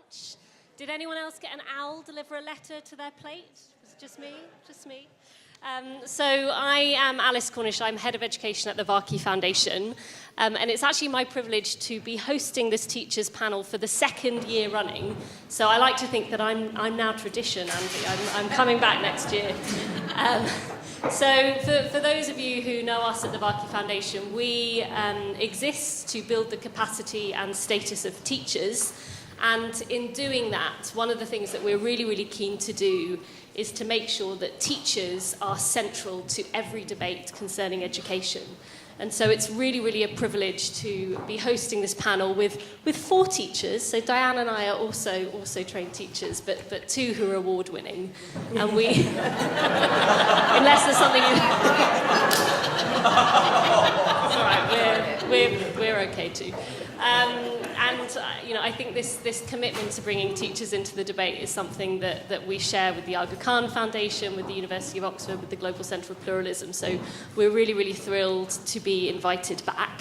lunch. Did anyone else get an owl deliver a letter to their plate? Was it just me? Just me? So I am Alice Cornish. I'm Head of Education at the Varkey Foundation. And it's actually my privilege to be hosting this teachers panel for the second year running. So I like to think that I'm now tradition, Andy. I'm coming back next year. So for those of you who know us at the Varkey Foundation, we exist to build the capacity and status of teachers. And in doing that, one of the things that we're really, really keen to do is to make sure that teachers are central to every debate concerning education. And so it's really, really a privilege to be hosting this panel with 4 teachers. So Diane and I are also trained teachers, but 2 who are award-winning. And we, unless there's something it's all right, we're okay too. I think this commitment to bringing teachers into the debate is something that we share with the Aga Khan Foundation, with the University of Oxford, with the Global Centre of Pluralism. So we're really, really thrilled to be invited back.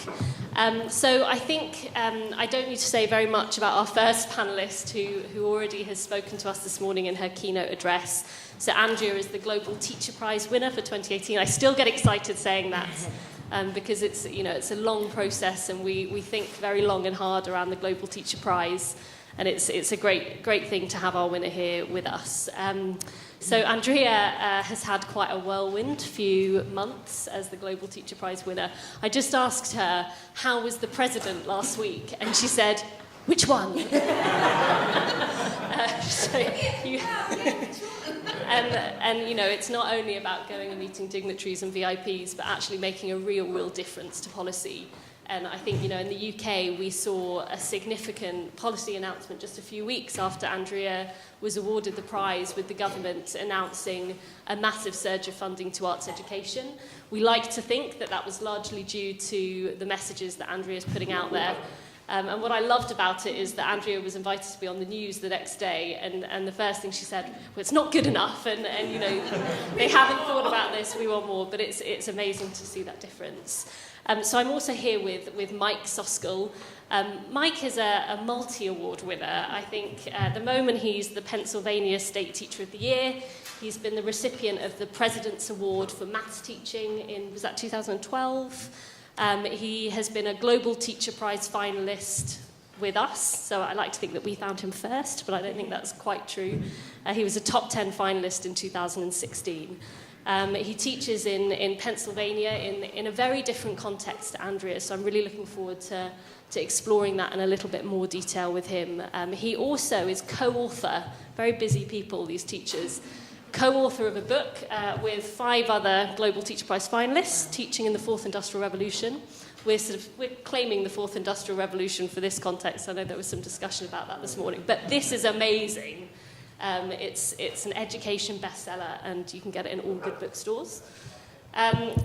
So I think I don't need to say very much about our first panellist who already has spoken to us this morning in her keynote address. So Andria is the Global Teacher Prize winner for 2018. I still get excited saying that. Because it's a long process, and we think very long and hard around the Global Teacher Prize, and it's a great thing to have our winner here with us. So Andria has had quite a whirlwind few months as the Global Teacher Prize winner. I just asked her, how was the president last week? And she said, which one? It's not only about going and meeting dignitaries and VIPs, but actually making a real difference to policy. And I think, in the UK, we saw a significant policy announcement just a few weeks after Andria was awarded the prize, with the government announcing a massive surge of funding to arts education. We like to think that was largely due to the messages that Andria is putting out there. And what I loved about it is that Andria was invited to be on the news the next day, and the first thing she said, well, it's not good enough, and they haven't thought about this, we want more, but it's amazing to see that difference. So I'm also here with Mike Soskil. Mike is a multi-award winner. I think at the moment he's the Pennsylvania State Teacher of the Year. He's been the recipient of the President's Award for Maths Teaching was that 2012? He has been a Global Teacher Prize finalist with us, so I like to think that we found him first, but I don't think that's quite true. He was a top 10 finalist in 2016. He teaches in Pennsylvania in a very different context to Andria, so I'm really looking forward to exploring that in a little bit more detail with him. He also is co-author, very busy people, these teachers, co-author of a book with 5 other Global Teacher Prize finalists, teaching in the 4th Industrial Revolution. We're claiming the 4th Industrial Revolution for this context. I know there was some discussion about that this morning, but this is amazing. It's an education bestseller, and you can get it in all good bookstores.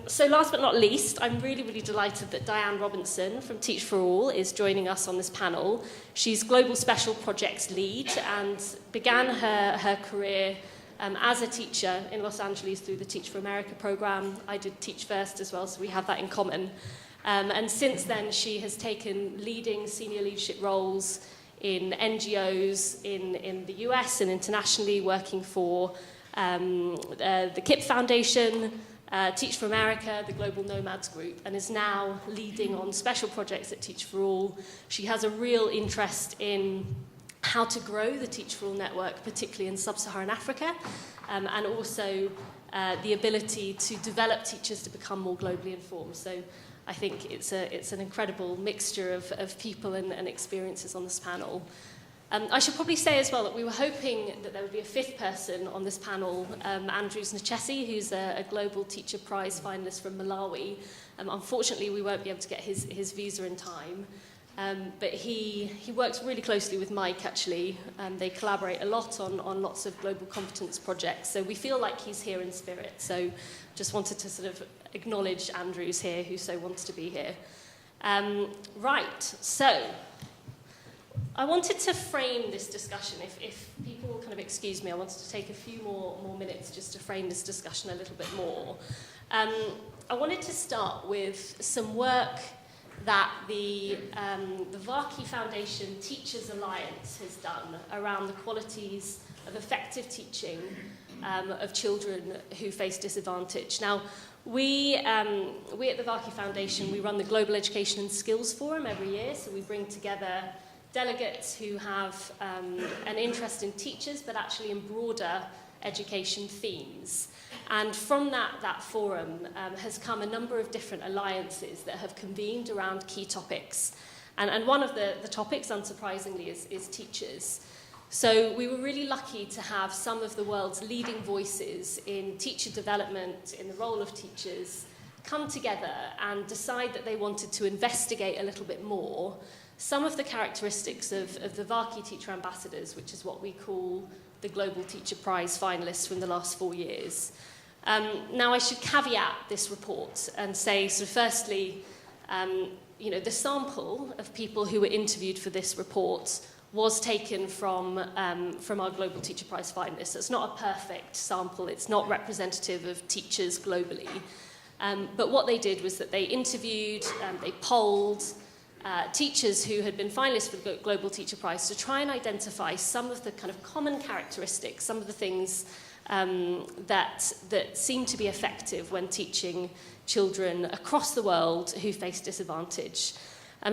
So last but not least, I'm really, really delighted that Diane Robinson from Teach for All is joining us on this panel. She's Global Special Projects Lead and began her career as a teacher in Los Angeles through the Teach for America program. I did Teach First as well, so we have that in common. And since then, she has taken leading senior leadership roles in NGOs in the US and internationally, working for the KIP Foundation, Teach for America, the Global Nomads Group, and is now leading on special projects at Teach for All. She has a real interest in how to grow the Teach for All network, particularly in sub-Saharan Africa, and also the ability to develop teachers to become more globally informed. So I think it's an incredible mixture of people and experiences on this panel. I should probably say as well that we were hoping that there would be a 5th person on this panel, Andrews Nchesi, who's a Global Teacher Prize finalist from Malawi. Unfortunately, we won't be able to get his visa in time. But he works really closely with Mike, actually. They collaborate a lot on lots of global competence projects. So we feel like he's here in spirit. So just wanted to sort of acknowledge Andrew's here, who so wants to be here. Right, so I wanted to frame this discussion. If people will kind of excuse me, I wanted to take a few more minutes just to frame this discussion a little bit more. I wanted to start with some work that the Varkey Foundation Teachers Alliance has done around the qualities of effective teaching of children who face disadvantage. Now, we at the Varkey Foundation, we run the Global Education and Skills Forum every year, so we bring together delegates who have an interest in teachers, but actually in broader education themes. And from that forum has come a number of different alliances that have convened around key topics. And one of the topics, unsurprisingly, is teachers. So we were really lucky to have some of the world's leading voices in teacher development, in the role of teachers, come together and decide that they wanted to investigate a little bit more some of the characteristics of the Varkey Teacher Ambassadors, which is what we call the Global Teacher Prize finalists from the last 4 years. Now, I should caveat this report and say, so firstly, the sample of people who were interviewed for this report was taken from our Global Teacher Prize finalists. So it's not a perfect sample. It's not representative of teachers globally. But what they did was that they interviewed, they polled teachers who had been finalists for the Global Teacher Prize to try and identify some of the kind of common characteristics, some of the things that seem to be effective when teaching children across the world who face disadvantage.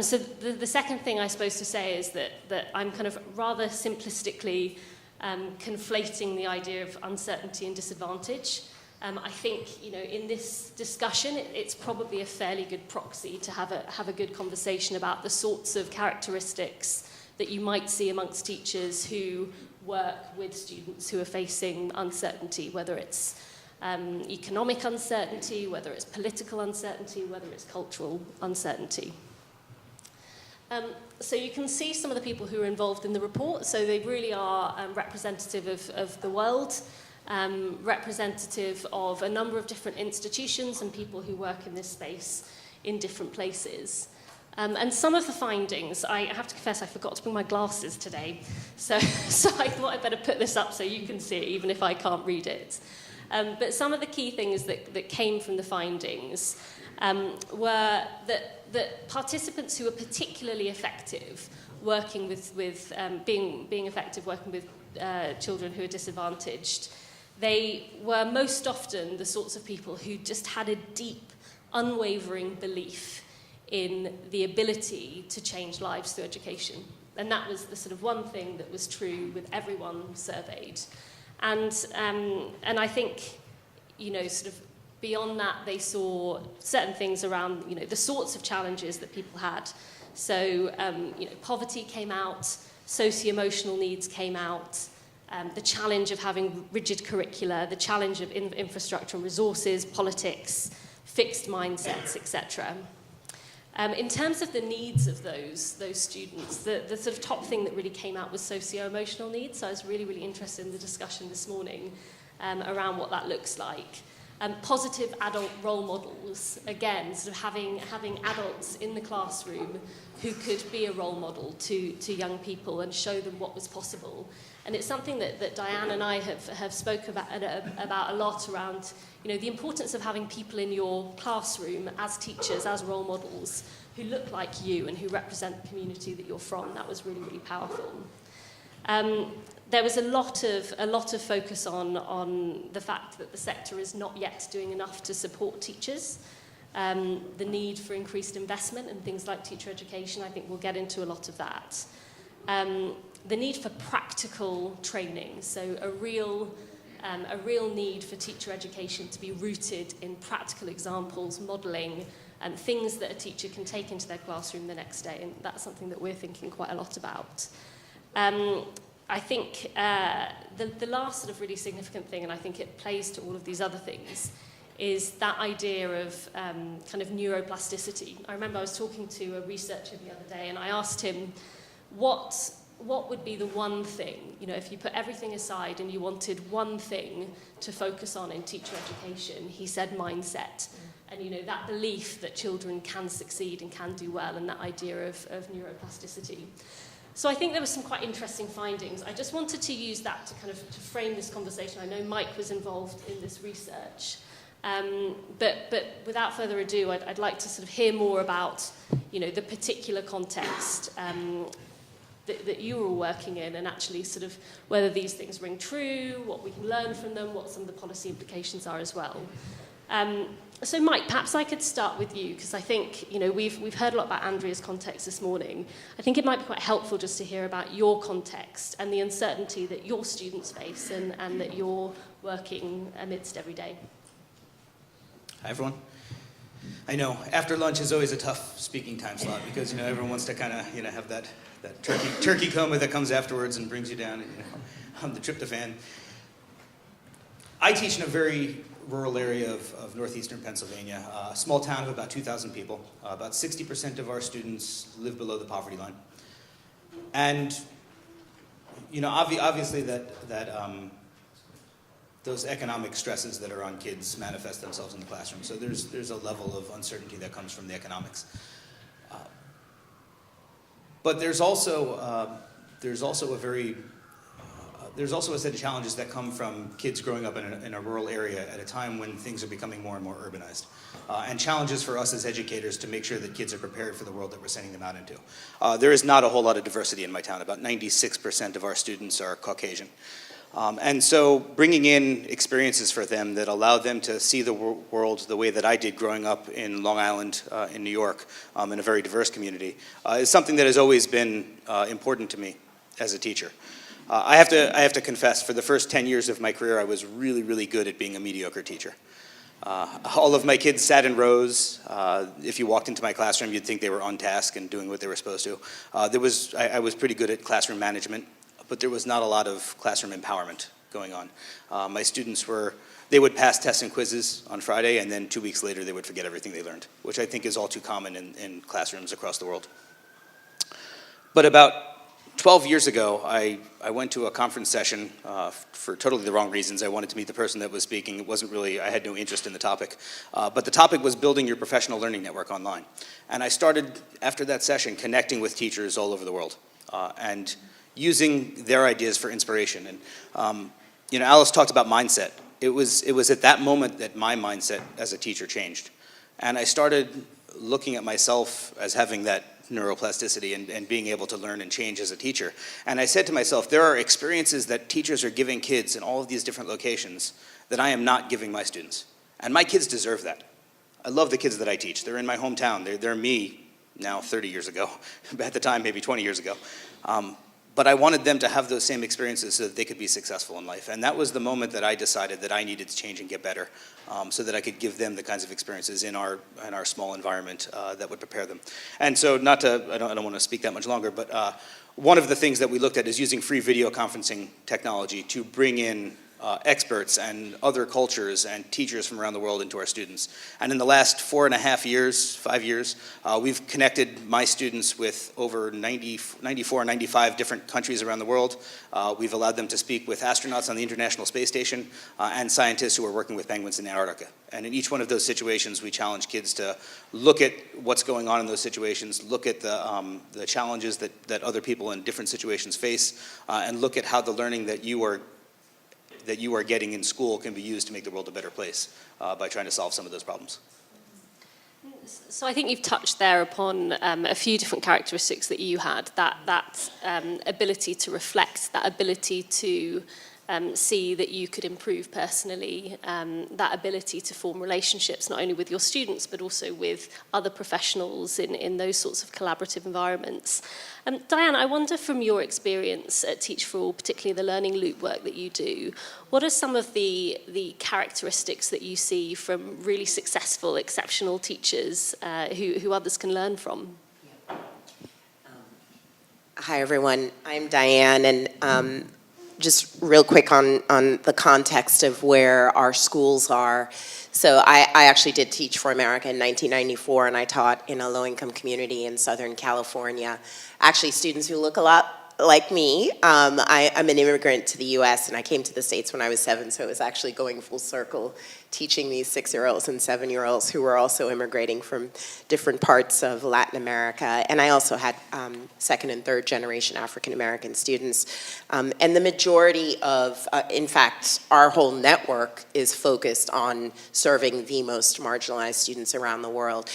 So the second thing I suppose to say is that I'm kind of rather simplistically conflating the idea of uncertainty and disadvantage. I think, in this discussion, it's probably a fairly good proxy to have a good conversation about the sorts of characteristics that you might see amongst teachers who work with students who are facing uncertainty, whether it's economic uncertainty, whether it's political uncertainty, whether it's cultural uncertainty. So you can see some of the people who are involved in the report. So they really are representative of the world, representative of a number of different institutions and people who work in this space in different places. And some of the findings, I have to confess I forgot to bring my glasses today, so I thought I'd better put this up so you can see it, even if I can't read it. But some of the key things that came from the findings were that participants who were particularly effective working being effective working with children who are disadvantaged, they were most often the sorts of people who just had a deep, unwavering belief in the ability to change lives through education. And that was the sort of one thing that was true with everyone surveyed. And I think, sort of beyond that, they saw certain things around, the sorts of challenges that people had. So, poverty came out, socio-emotional needs came out, the challenge of having rigid curricula, the challenge of infrastructure and resources, politics, fixed mindsets, etc. In terms of the needs of those students, the sort of top thing that really came out was socio-emotional needs. So I was really, really interested in the discussion this morning around what that looks like. Positive adult role models, again, sort of having adults in the classroom who could be a role model to young people and show them what was possible. And it's something that Diane and I have spoken about a lot around, the importance of having people in your classroom as teachers, as role models, who look like you and who represent the community that you're from. That was really, really powerful. There was a lot of focus on the fact that the sector is not yet doing enough to support teachers. The need for increased investment in things like teacher education, I think we'll get into a lot of that. The need for practical training, so a real need for teacher education to be rooted in practical examples, modelling, and things that a teacher can take into their classroom the next day, and that's something that we're thinking quite a lot about. I think the last sort of really significant thing, and I think it plays to all of these other things, is that idea of kind of neuroplasticity. I remember I was talking to a researcher the other day, and I asked him, what would be the one thing, if you put everything aside and you wanted one thing to focus on in teacher education? He said mindset. And, that belief that children can succeed and can do well, and that idea of neuroplasticity. So I think there were some quite interesting findings. I just wanted to use that to frame this conversation. I know Mike was involved in this research. But without further ado, I'd like to sort of hear more about, the particular context that you were working in, and actually sort of whether these things ring true, what we can learn from them, what some of the policy implications are as well. So Mike, perhaps I could start with you, because I think, we've heard a lot about Andria's context this morning. I think it might be quite helpful just to hear about your context and the uncertainty that your students face and that you're working amidst every day. Hi, everyone. I know, after lunch is always a tough speaking time slot because, everyone wants to kind of, have that turkey coma that comes afterwards and brings you down, and, the tryptophan. I teach in a very rural area of northeastern Pennsylvania, a small town of about 2,000 people. About 60% of our students live below the poverty line. And, obviously those economic stresses that are on kids manifest themselves in the classroom. So there's a level of uncertainty that comes from the economics. But there's also a set of challenges that come from kids growing up in a rural area at a time when things are becoming more and more urbanized. And challenges for us as educators to make sure that kids are prepared for the world that we're sending them out into. There is not a whole lot of diversity in my town. About 96% of our students are Caucasian. And so bringing in experiences for them that allow them to see the world the way that I did growing up in Long Island, in New York, in a very diverse community, is something that has always been important to me as a teacher. I have to confess, for the first 10 years of my career, I was really, really good at being a mediocre teacher. All of my kids sat in rows. If you walked into my classroom, you'd think they were on task and doing what they were supposed to. I was pretty good at classroom management, but there was not a lot of classroom empowerment going on. My students they would pass tests and quizzes on Friday, and then 2 weeks later they would forget everything they learned, which I think is all too common in classrooms across the world. But about 12 years ago, I went to a conference session for totally the wrong reasons. I wanted to meet the person that was speaking. It wasn't really, I had no interest in the topic. But the topic was building your professional learning network online. And I started, after that session, connecting with teachers all over the world and using their ideas for inspiration. And Alice talked about mindset. It was at that moment that my mindset as a teacher changed. And I started looking at myself as having that neuroplasticity and being able to learn and change as a teacher. And I said to myself, there are experiences that teachers are giving kids in all of these different locations that I am not giving my students. And my kids deserve that. I love the kids that I teach. They're in my hometown. They're me now 30 years ago. At the time, maybe 20 years ago. But I wanted them to have those same experiences so that they could be successful in life. And that was the moment that I decided that I needed to change and get better so that I could give them the kinds of experiences in our small environment that would prepare them. And so I don't want to speak that much longer, but one of the things that we looked at is using free video conferencing technology to bring in experts and other cultures and teachers from around the world into our students. And in the last 5 years, we've connected my students with over 94, 95 different countries around the world. We've allowed them to speak with astronauts on the International Space Station and scientists who are working with penguins in Antarctica. And in each one of those situations, we challenge kids to look at what's going on in those situations, look at the challenges that other people in different situations face, and look at how the learning that you are getting in school can be used to make the world a better place by trying to solve some of those problems. So I think you've touched there upon a few different characteristics that you had, that ability to reflect, that ability to see that you could improve personally, that ability to form relationships not only with your students but also with other professionals in those sorts of collaborative environments. Diane, I wonder from your experience at Teach for All, particularly the learning loop work that you do, what are some of the characteristics that you see from really successful, exceptional teachers who others can learn from? Hi, everyone. I'm Diane, and just real quick on the context of where our schools are. So I actually did Teach for America in 1994, and I taught in a low-income community in Southern California. Actually, students who look a lot like me, I'm an immigrant to the US, and I came to the States when I was 7, so it was actually going full circle, teaching these 6-year-olds and 7-year-olds who were also immigrating from different parts of Latin America. And I also had second and third generation African American students. And the majority of, in fact, our whole network is focused on serving the most marginalized students around the world.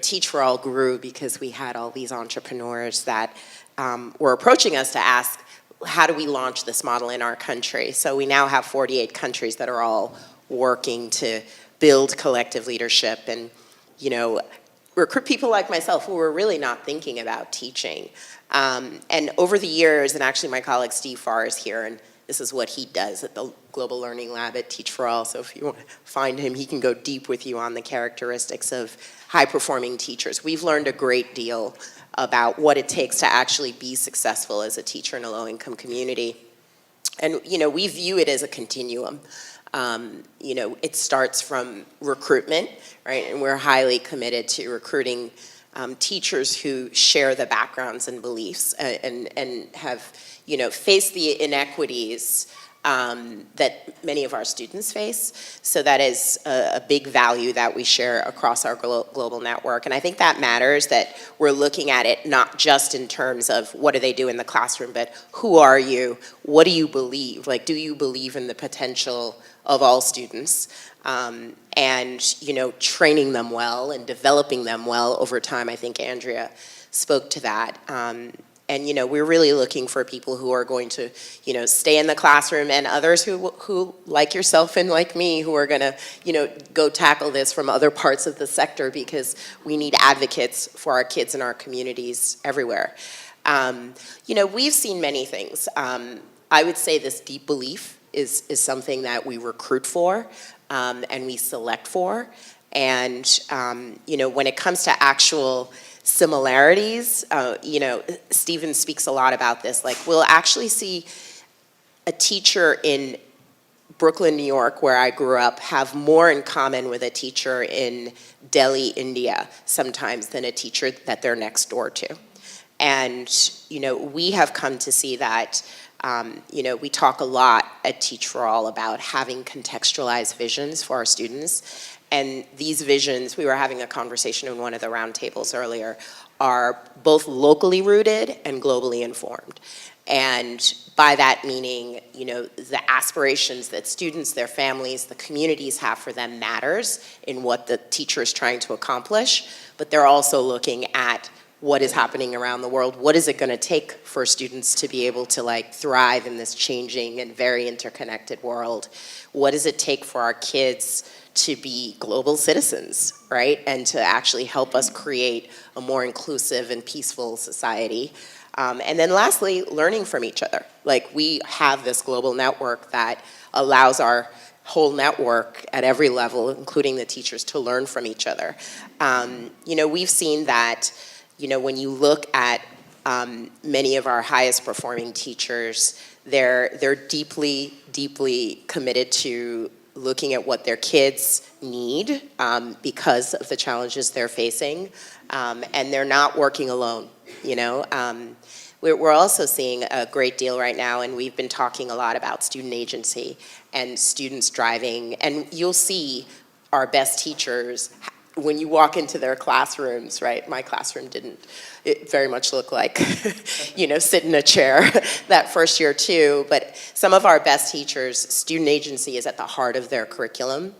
Teach for All grew because we had all these entrepreneurs that were approaching us to ask, how do we launch this model in our country? So we now have 48 countries that are all working to build collective leadership and, recruit people like myself who were really not thinking about teaching. And over the years, and actually my colleague Steve Farr is here, and this is what he does at the Global Learning Lab at Teach for All. So if you want to find him, he can go deep with you on the characteristics of high-performing teachers. We've learned a great deal about what it takes to actually be successful as a teacher in a low-income community. And, we view it as a continuum. It starts from recruitment, right? And we're highly committed to recruiting teachers who share the backgrounds and beliefs and have, faced the inequities that many of our students face. So that is a big value that we share across our global network. And I think that matters, that we're looking at it not just in terms of what do they do in the classroom, but who are you? What do you believe? Like, do you believe in the potential of all students? And, training them well and developing them well over time. I think Andria spoke to that. And, we're really looking for people who are going to, stay in the classroom, and others who like yourself and like me, who are going to, go tackle this from other parts of the sector, because we need advocates for our kids and our communities everywhere. We've seen many things. I would say this deep belief is something that we recruit for and we select for. And, when it comes to actual similarities, Stephen speaks a lot about this. Like, we'll actually see a teacher in Brooklyn, New York, where I grew up, have more in common with a teacher in Delhi, India, sometimes, than a teacher that they're next door to. And, we have come to see that, we talk a lot at Teach for All about having contextualized visions for our students. And these visions, we were having a conversation in one of the roundtables earlier, are both locally rooted and globally informed. And by that meaning, the aspirations that students, their families, the communities have for them matters in what the teacher is trying to accomplish, but they're also looking at what is happening around the world. What is it going to take for students to be able to thrive in this changing and very interconnected world? What does it take for our kids to be global citizens, right? And to actually help us create a more inclusive and peaceful society. And then lastly, learning from each other. We have this global network that allows our whole network at every level, including the teachers, to learn from each other. We've seen that, when you look at many of our highest performing teachers, they're deeply, deeply committed to looking at what their kids need because of the challenges they're facing, and they're not working alone, We're also seeing a great deal right now, and we've been talking a lot about student agency and students driving, and you'll see our best teachers when you walk into their classrooms, right? My classroom didn't very much look like, sit in a chair that first year too. But some of our best teachers, student agency is at the heart of their curriculum.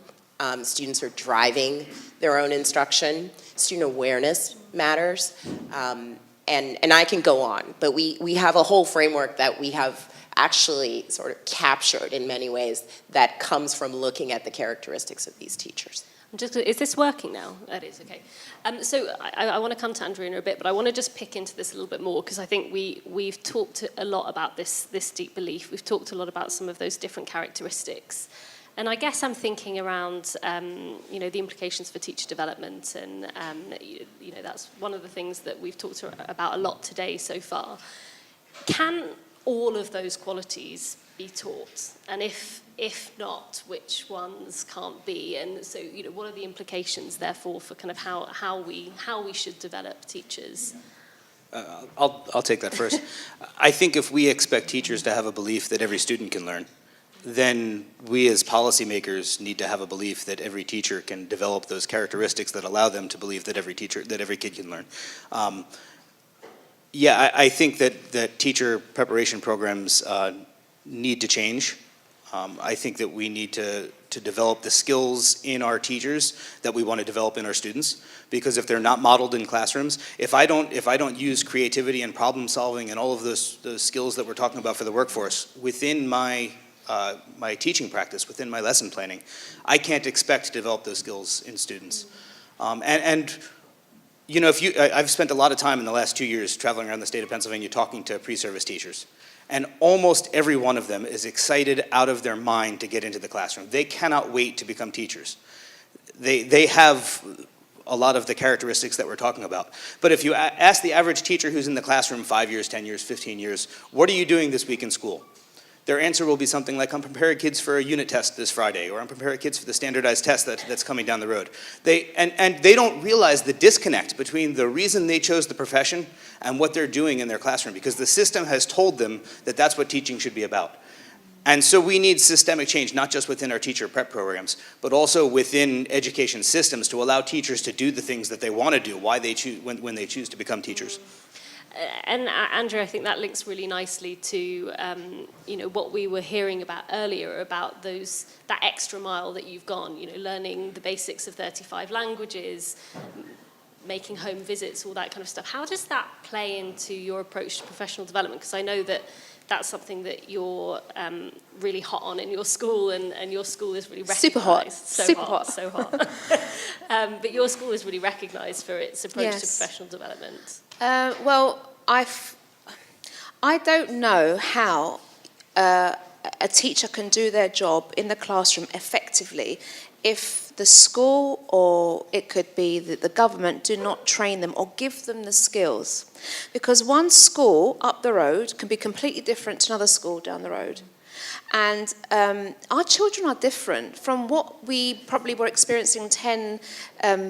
Students are driving their own instruction. Student awareness matters. And I can go on, but we have a whole framework that we have actually sort of captured in many ways that comes from looking at the characteristics of these teachers. Is this working now? It is, okay. So I want to come to Andria in a bit, but I want to just pick into this a little bit more, because I think we've talked a lot about this deep belief. We've talked a lot about some of those different characteristics. And I guess I'm thinking around, the implications for teacher development, and, that's one of the things that we've talked about a lot today so far. Can all of those qualities be taught? And if not, which ones can't be? And so, what are the implications, therefore, for kind of how we should develop teachers? I'll take that first. I think if we expect teachers to have a belief that every student can learn, then we as policymakers need to have a belief that every teacher can develop those characteristics that allow them to believe that every kid can learn. I think that teacher preparation programs need to change. I think that we need to develop the skills in our teachers that we want to develop in our students, because if they're not modeled in classrooms, if I don't use creativity and problem solving and all of those skills that we're talking about for the workforce within my teaching practice, within my lesson planning, I can't expect to develop those skills in students. You know, I've spent a lot of time in the last 2 years traveling around the state of Pennsylvania talking to pre-service teachers. And almost every one of them is excited out of their mind to get into the classroom. They cannot wait to become teachers. They have a lot of the characteristics that we're talking about. But if you ask the average teacher who's in the classroom 5 years, 10 years, 15 years, what are you doing this week in school? Their answer will be something like, I'm preparing kids for a unit test this Friday, or I'm preparing kids for the standardized test that's coming down the road. They don't realize the disconnect between the reason they chose the profession and what they're doing in their classroom, because the system has told them that that's what teaching should be about. And so we need systemic change, not just within our teacher prep programs, but also within education systems to allow teachers to do the things that they want to do, why they choose, when they choose to become teachers. And Andrea, I think that links really nicely to you know, what we were hearing about earlier about that extra mile that you've gone. You know, learning the basics of 35 languages, making home visits, all that kind of stuff. How does that play into your approach to professional development? Because I know that that's something that you're really hot on in your school, and your school is really recognised. Super hot. So hot. But your school is really recognised for its approach to professional development. Well, I don't know how a teacher can do their job in the classroom effectively if the school, or it could be the government, do not train them or give them the skills. Because one school up the road can be completely different to another school down the road. And our children are different from what we probably were experiencing 10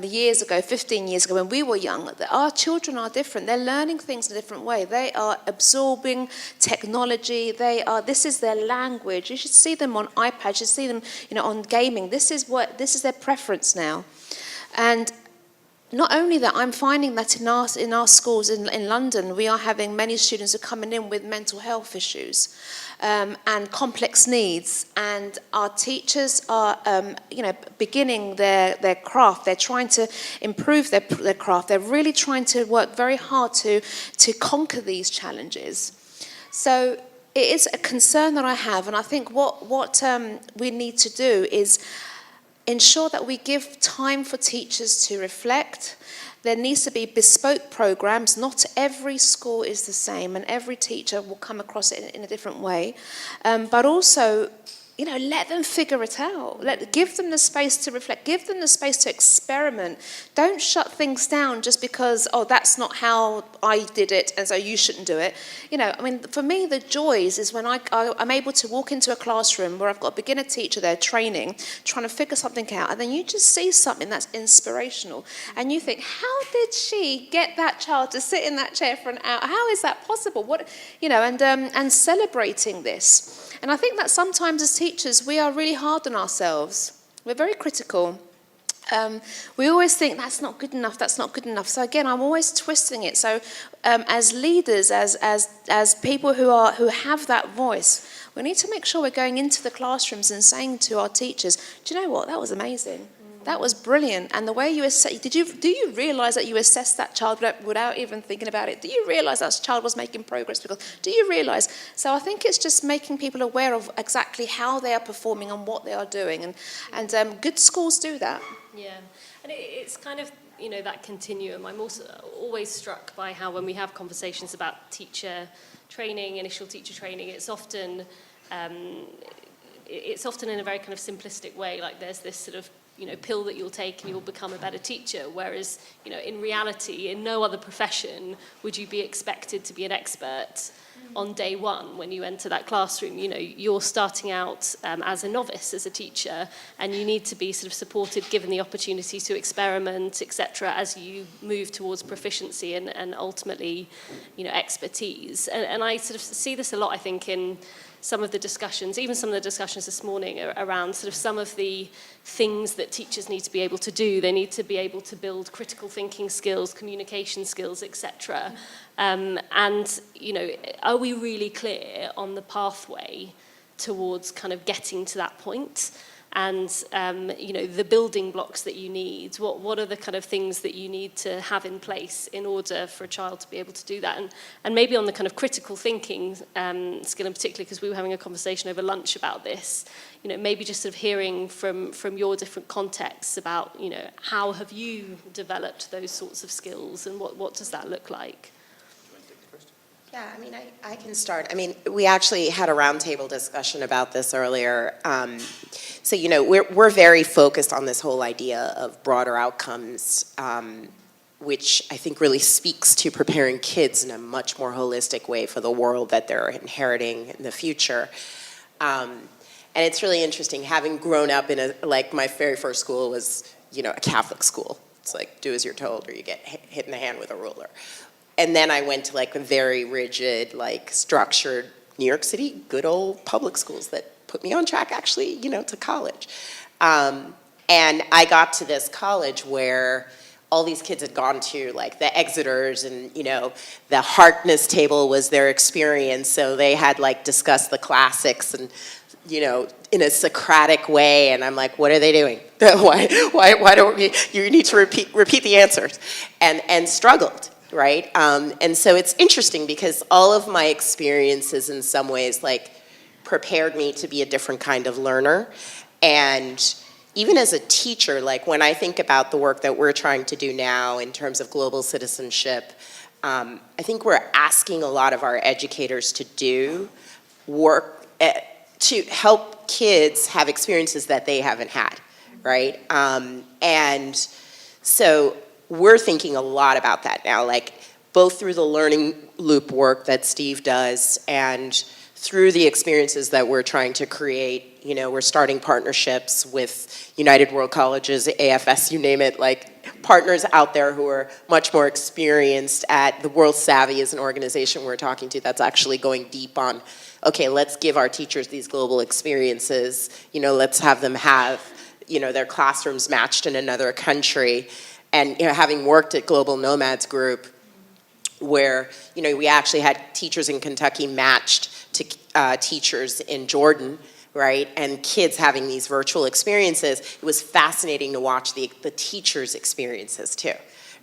years ago, 15 years ago when we were young. Our children are different. They're learning things in a different way. They are absorbing technology. This is their language. You should see them on iPads. You should see them, you know, on gaming. This is their preference now. And not only that, I'm finding that in our schools in London, we are having many students who are coming in with mental health issues and complex needs, and our teachers are, beginning their craft. They're trying to improve their craft. They're really trying to work very hard to conquer these challenges. So it is a concern that I have, and I think what we need to do is ensure that we give time for teachers to reflect. There needs to be bespoke programs. Not every school is the same, and every teacher will come across it in a different way. But also, you know, let them figure it out. Give them the space to reflect. Give them the space to experiment. Don't shut things down just because, that's not how I did it, and so you shouldn't do it. You know, I mean, for me, the joys is when I'm able to walk into a classroom where I've got a beginner teacher there training, trying to figure something out, and then you just see something that's inspirational, and you think, how did she get that child to sit in that chair for an hour? How is that possible? What, you know, and celebrating this. And I think that sometimes as teachers, we are really hard on ourselves. We're very critical. We always think, that's not good enough, that's not good enough. So again, I'm always twisting it. So as leaders, as people who have that voice, we need to make sure we're going into the classrooms and saying to our teachers, do you know what, that was amazing. That was brilliant. And the way you assess, do you realise that you assessed that child without even thinking about it? Do you realise that child was making progress? Because do you realise? So I think it's just making people aware of exactly how they are performing and what they are doing. And good schools do that. Yeah, and it's kind of, you know, that continuum. I'm also always struck by how when we have conversations about teacher training, initial teacher training, it's often in a very kind of simplistic way. Like there's this sort of, you know, pill that you'll take and you'll become a better teacher. Whereas, you know, in reality, in no other profession would you be expected to be an expert on day one when you enter that classroom. You know, you're starting out as a novice, as a teacher, and you need to be sort of supported, given the opportunity to experiment, etc., as you move towards proficiency and ultimately, you know, expertise. And I sort of see this a lot, I think, in some of the discussions, even some of the discussions this morning around sort of some of the things that teachers need to be able to do. They need to be able to build critical thinking skills, communication skills, etc. And, you know, are we really clear on the pathway towards kind of getting to that point? And, you know, the building blocks that you need, what are the kind of things that you need to have in place in order for a child to be able to do that? And maybe on the kind of critical thinking skill in particular, because we were having a conversation over lunch about this, you know, maybe just sort of hearing from your different contexts about, you know, how have you developed those sorts of skills and what does that look like? Yeah, I mean, I can start. I mean, we actually had a roundtable discussion about this earlier. So, you know, we're very focused on this whole idea of broader outcomes, which I think really speaks to preparing kids in a much more holistic way for the world that they're inheriting in the future. And it's really interesting, having grown up in like my very first school was, you know, a Catholic school. It's like, do as you're told or you get hit in the hand with a ruler. And then I went to like a very rigid, like structured New York City, good old public schools that put me on track actually, you know, to college. And I got to this college where all these kids had gone to like the Exeters and, you know, the Harkness table was their experience. So they had like discussed the classics and, you know, in a Socratic way. And I'm like, what are they doing? Why don't we, you need to repeat the answers. And struggled. Right? And so it's interesting because all of my experiences in some ways like prepared me to be a different kind of learner. And even as a teacher, like when I think about the work that we're trying to do now in terms of global citizenship, I think we're asking a lot of our educators to do work to help kids have experiences that they haven't had, right? And so we're thinking a lot about that now, like both through the learning loop work that Steve does and through the experiences that we're trying to create. You know, we're starting partnerships with United World Colleges, AFS, you name it, like partners out there who are much more experienced at the World Savvy is an organization we're talking to that's actually going deep on, okay, let's give our teachers these global experiences, you know, let's have them have, you know, their classrooms matched in another country. And, you know, having worked at Global Nomads Group, where, you know, we actually had teachers in Kentucky matched to teachers in Jordan, right? And kids having these virtual experiences. It was fascinating to watch the teachers' experiences too,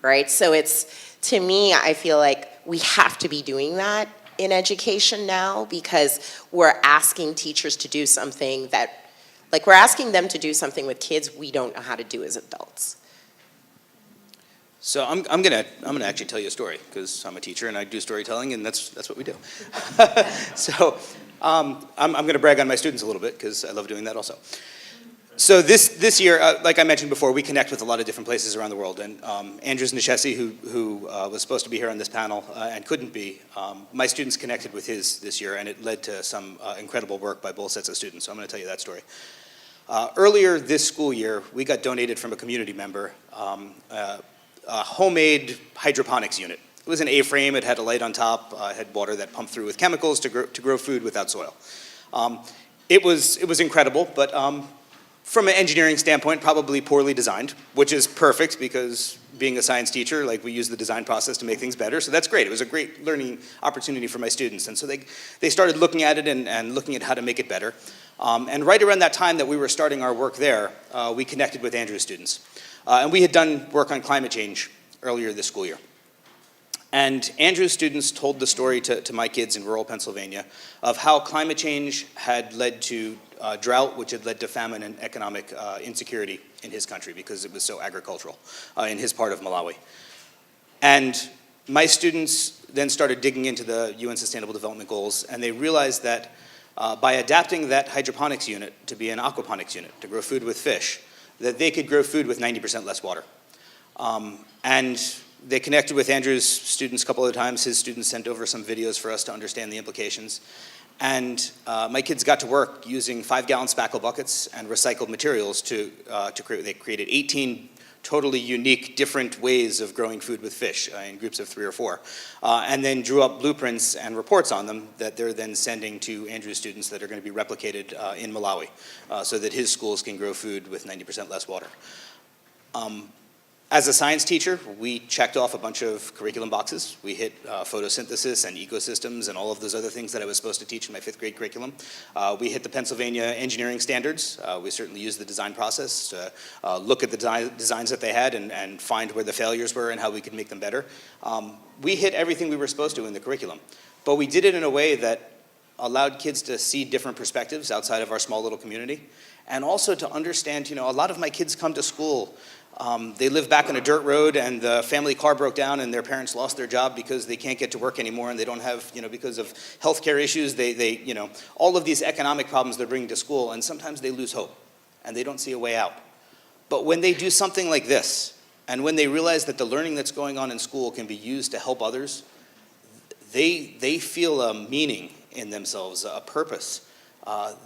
right? So it's, to me, I feel like we have to be doing that in education now because we're asking teachers to do something that, like we're asking them to do something with kids we don't know how to do as adults. So I'm gonna actually tell you a story because I'm a teacher and I do storytelling and that's what we do. So I'm gonna brag on my students a little bit because I love doing that also. So this year, like I mentioned before, we connect with a lot of different places around the world. And Andrews Nishesi, who was supposed to be here on this panel and couldn't be, my students connected with his this year, and it led to some incredible work by both sets of students. So I'm gonna tell you that story. Earlier this school year, we got donated from a community member a homemade hydroponics unit. It was an A-frame, it had a light on top, it had water that pumped through with chemicals to grow food without soil. It was incredible, but from an engineering standpoint, probably poorly designed, which is perfect because being a science teacher, like we use the design process to make things better, so that's great. It was a great learning opportunity for my students, and so they started looking at it and looking at how to make it better. And right around that time that we were starting our work there, we connected with Andria's students. And we had done work on climate change earlier this school year. And Andrew's students told the story to my kids in rural Pennsylvania of how climate change had led to drought, which had led to famine and economic insecurity in his country because it was so agricultural in his part of Malawi. And my students then started digging into the UN Sustainable Development Goals, and they realized that by adapting that hydroponics unit to be an aquaponics unit, to grow food with fish, that they could grow food with 90% less water. And They connected with Andrew's students a couple of times. His students sent over some videos for us to understand the implications. And my kids got to work using 5-gallon spackle buckets and recycled materials to create. They created 18 totally unique, different ways of growing food with fish in groups of 3 or 4, and then drew up blueprints and reports on them that they're then sending to Andrew's students that are going to be replicated in Malawi, so that his schools can grow food with 90% less water. As a science teacher, we checked off a bunch of curriculum boxes. We hit photosynthesis and ecosystems and all of those other things that I was supposed to teach in my 5th grade curriculum. We hit the Pennsylvania engineering standards. We certainly used the design process to look at the designs that they had and find where the failures were and how we could make them better. We hit everything we were supposed to in the curriculum, but we did it in a way that allowed kids to see different perspectives outside of our small little community, and also to understand, a lot of my kids come to school. They live back on a dirt road, and the family car broke down, and their parents lost their job because they can't get to work anymore, and they don't have, because of healthcare issues, they all of these economic problems they're bringing to school, and sometimes they lose hope, and they don't see a way out. But when they do something like this, and when they realize that the learning that's going on in school can be used to help others, they feel a meaning in themselves, a purpose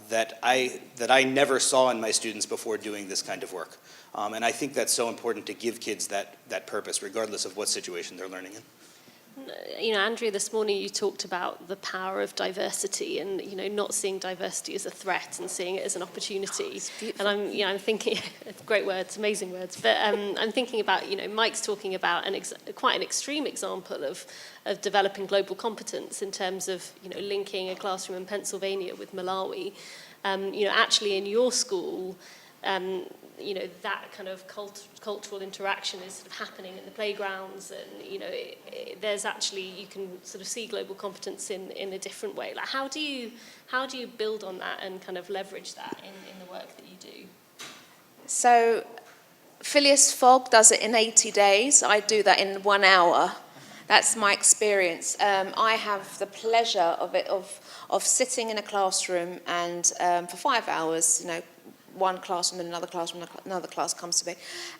that I never saw in my students before doing this kind of work. And I think that's so important to give kids that purpose, regardless of what situation they're learning in. Andrea, this morning you talked about the power of diversity and, not seeing diversity as a threat and seeing it as an opportunity. And I'm thinking, great words, amazing words, but I'm thinking about, Mike's talking about quite an extreme example of developing global competence in terms of, linking a classroom in Pennsylvania with Malawi. Actually in your school, that kind of cultural interaction is sort of happening in the playgrounds, and there's actually, you can sort of see global competence in a different way. Like, how do you build on that and kind of leverage that in the work that you do? So Phileas Fogg does it in 80 days. I do that in 1 hour. That's my experience. I have the pleasure of sitting in a classroom and for 5 hours, one classroom and another class comes to me.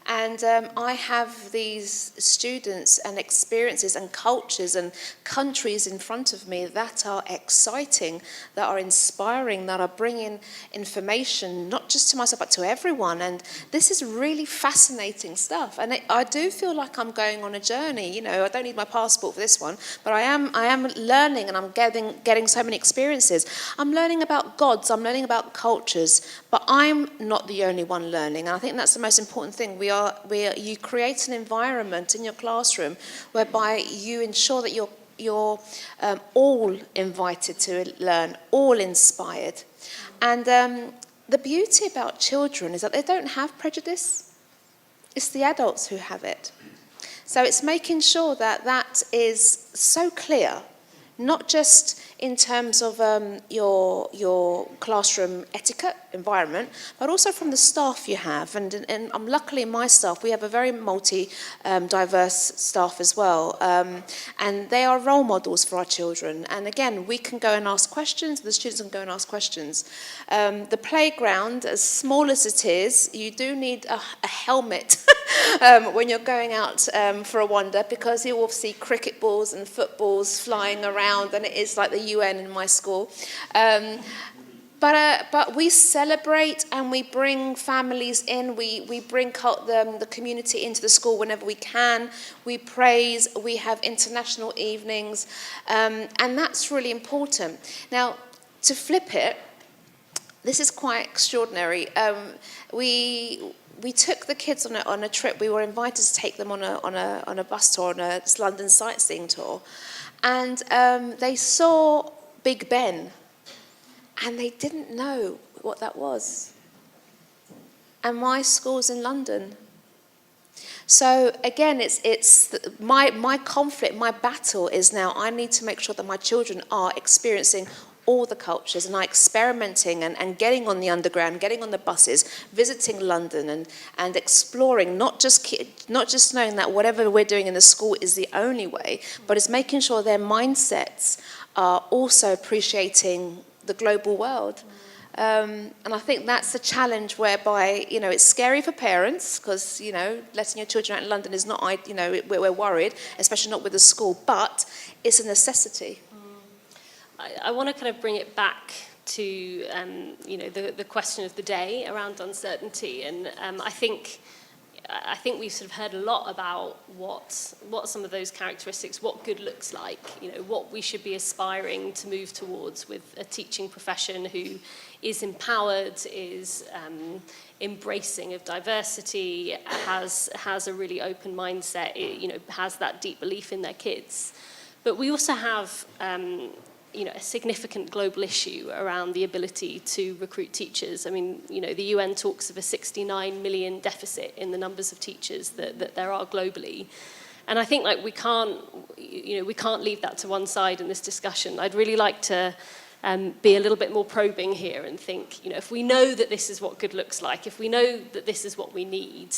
And I have these students and experiences and cultures and countries in front of me that are exciting, that are inspiring, that are bringing information, not just to myself, but to everyone. And this is really fascinating stuff. And I do feel like I'm going on a journey. I don't need my passport for this one, but I am learning, and I'm getting so many experiences. I'm learning about gods, I'm learning about cultures, but I'm not the only one learning, and I think that's the most important thing. You create an environment in your classroom whereby you ensure that you're all invited to learn, all inspired. And the beauty about children is that they don't have prejudice. It's the adults who have it. So it's making sure that is so clear, not just in terms of your classroom etiquette environment, but also from the staff you have. And luckily in my staff, we have a very diverse staff as well. And they are role models for our children. And again, we can go and ask questions, the students can go and ask questions. The playground, as small as it is, you do need a helmet when you're going out for a wander, because you will see cricket balls and footballs flying around, and it is like the UN in my school. But we celebrate and we bring families in. We bring the community into the school whenever we can. We praise. We have international evenings, and that's really important. Now, to flip it, this is quite extraordinary. We took the kids on a trip. We were invited to take them on a bus tour, on a London sightseeing tour, and they saw Big Ben, and they didn't know what that was. And my school's in London. So again, it's my conflict, my battle is now I need to make sure that my children are experiencing all the cultures and are experimenting and getting on the underground, getting on the buses, visiting London and exploring, not just knowing that whatever we're doing in the school is the only way, but it's making sure their mindsets are also appreciating the global world. And I think that's a challenge whereby, you know, it's scary for parents because, you know, letting your children out in London is not, you know, we're worried, especially not with the school, but it's a necessity. I want to kind of bring it back to, you know, the question of the day around uncertainty. And I think we've sort of heard a lot about what some of those characteristics, what good looks like, you know, what we should be aspiring to move towards with a teaching profession who is empowered, is embracing of diversity, has a really open mindset, you know, has that deep belief in their kids. But we also have, you know, a significant global issue around the ability to recruit teachers. I mean, you know, the UN talks of a 69 million deficit in the numbers of teachers that there are globally. And I think, like, we can't leave that to one side in this discussion. I'd really like to be a little bit more probing here and think, you know, if we know that this is what good looks like, if we know that this is what we need,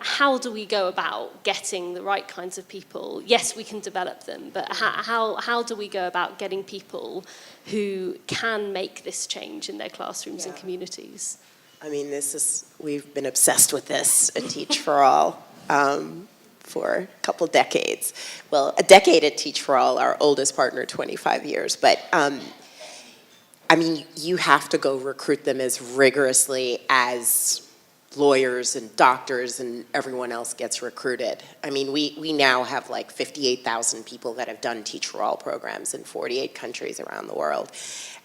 how do we go about getting the right kinds of people? Yes, we can develop them, but how do we go about getting people who can make this change in their classrooms and communities? I mean, we've been obsessed with this at Teach for All for a couple decades. Well, a decade at Teach for All, our oldest partner, 25 years. But, I mean, you have to go recruit them as rigorously as lawyers and doctors and everyone else gets recruited. I mean, we now have like 58,000 people that have done Teach for All programs in 48 countries around the world.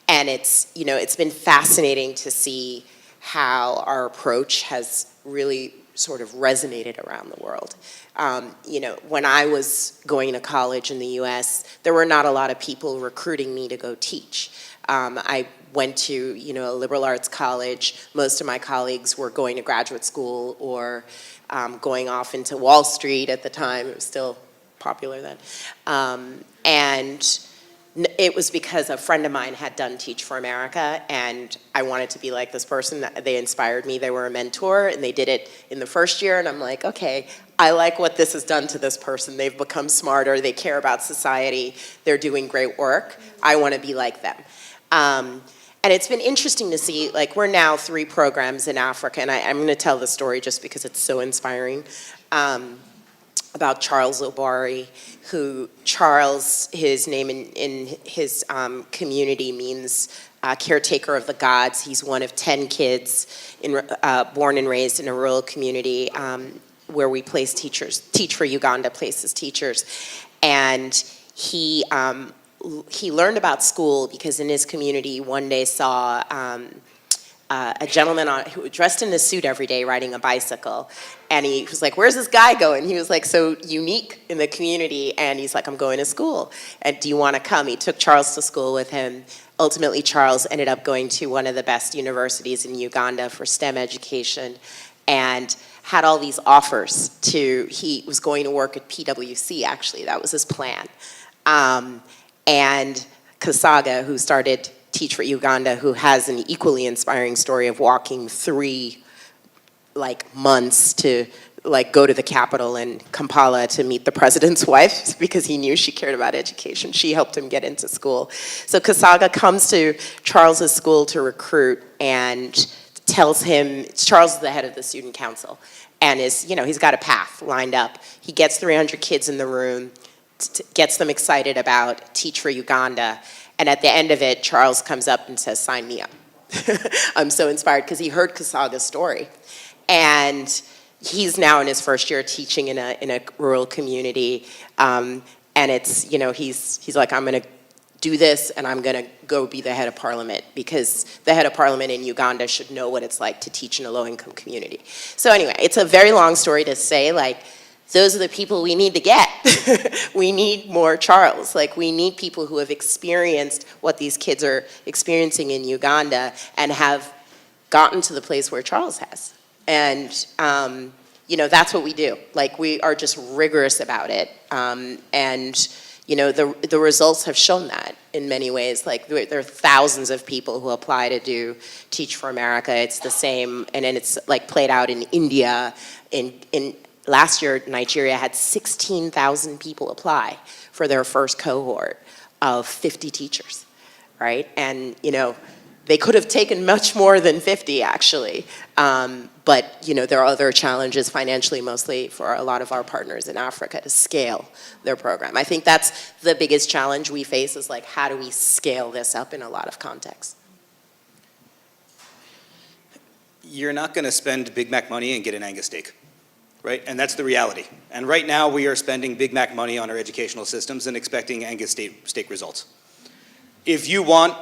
And it's, you know, it's been fascinating to see how our approach has really sort of resonated around the world. You know, when I was going to college in the US, there were not a lot of people recruiting me to go teach. I went to, you know, a liberal arts college. Most of my colleagues were going to graduate school or going off into Wall Street at the time. It was still popular then. And it was because a friend of mine had done Teach for America, and I wanted to be like this person. They inspired me. They were a mentor, and they did it in the first year, and I'm like, okay, I like what this has done to this person. They've become smarter. They care about society. They're doing great work. I want to be like them. And it's been interesting to see, like, we're now 3 programs in Africa, and I'm going to tell the story just because it's so inspiring, about Charles Obari, who his name in his community means caretaker of the gods. He's one of 10 kids born and raised in a rural community where we place teachers. Teach for Uganda places teachers. And he learned about school because in his community one day saw a gentleman who dressed in a suit every day riding a bicycle, and he was like, where's this guy going? He was like so unique in the community, and he's like, I'm going to school, and do you want to come? He took Charles to school with him. Ultimately, Charles ended up going to one of the best universities in Uganda for STEM education, and had all these offers he was going to work at PwC, actually. That was his plan. And Kasaga, who started Teach for Uganda, who has an equally inspiring story of walking 3 months to go to the capital in Kampala to meet the president's wife because he knew she cared about education. She helped him get into school. So Kasaga comes to Charles's school to recruit and tells him, Charles is the head of the student council, and he's got a path lined up. He gets 300 kids in the room, gets them excited about Teach for Uganda, and at the end of it, Charles comes up and says, sign me up. I'm so inspired because he heard Kasaga's story. And he's now in his first year teaching in a rural community. And it's, he's like, I'm going to do this and I'm going to go be the head of parliament because the head of parliament in Uganda should know what it's like to teach in a low-income community. So anyway, it's a very long story to say, those are the people we need to get. We need more Charles. We need people who have experienced what these kids are experiencing in Uganda and have gotten to the place where Charles has. And, that's what we do. We are just rigorous about it. The results have shown that in many ways. There are thousands of people who apply to do Teach for America. It's the same, and then it's played out in India, last year, Nigeria had 16,000 people apply for their first cohort of 50 teachers, right? And, they could have taken much more than 50, actually. But there are other challenges financially, mostly for a lot of our partners in Africa, to scale their program. I think that's the biggest challenge we face, is like, how do we scale this up in a lot of contexts? You're not going to spend Big Mac money and get an Angus steak, right? And that's the reality. And right now we are spending Big Mac money on our educational systems and expecting Angus steak results. If you want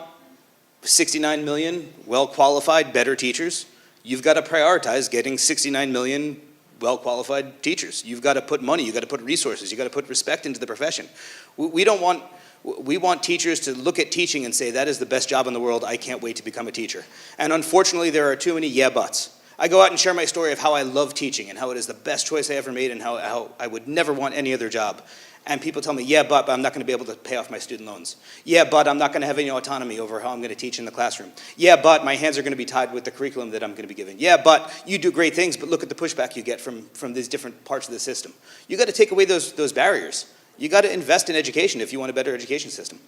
69 million well-qualified, better teachers, you've got to prioritize getting 69 million well-qualified teachers. You've got to put money, you've got to put resources, you've got to put respect into the profession. We want teachers to look at teaching and say, that is the best job in the world, I can't wait to become a teacher. And unfortunately, there are too many yeah buts. I go out and share my story of how I love teaching and how it is the best choice I ever made and how I would never want any other job. And people tell me, yeah, but I'm not going to be able to pay off my student loans. Yeah, but I'm not going to have any autonomy over how I'm going to teach in the classroom. Yeah, but my hands are going to be tied with the curriculum that I'm going to be given. Yeah, but you do great things, but look at the pushback you get from these different parts of the system. You got to take away those barriers. You got to invest in education if you want a better education system.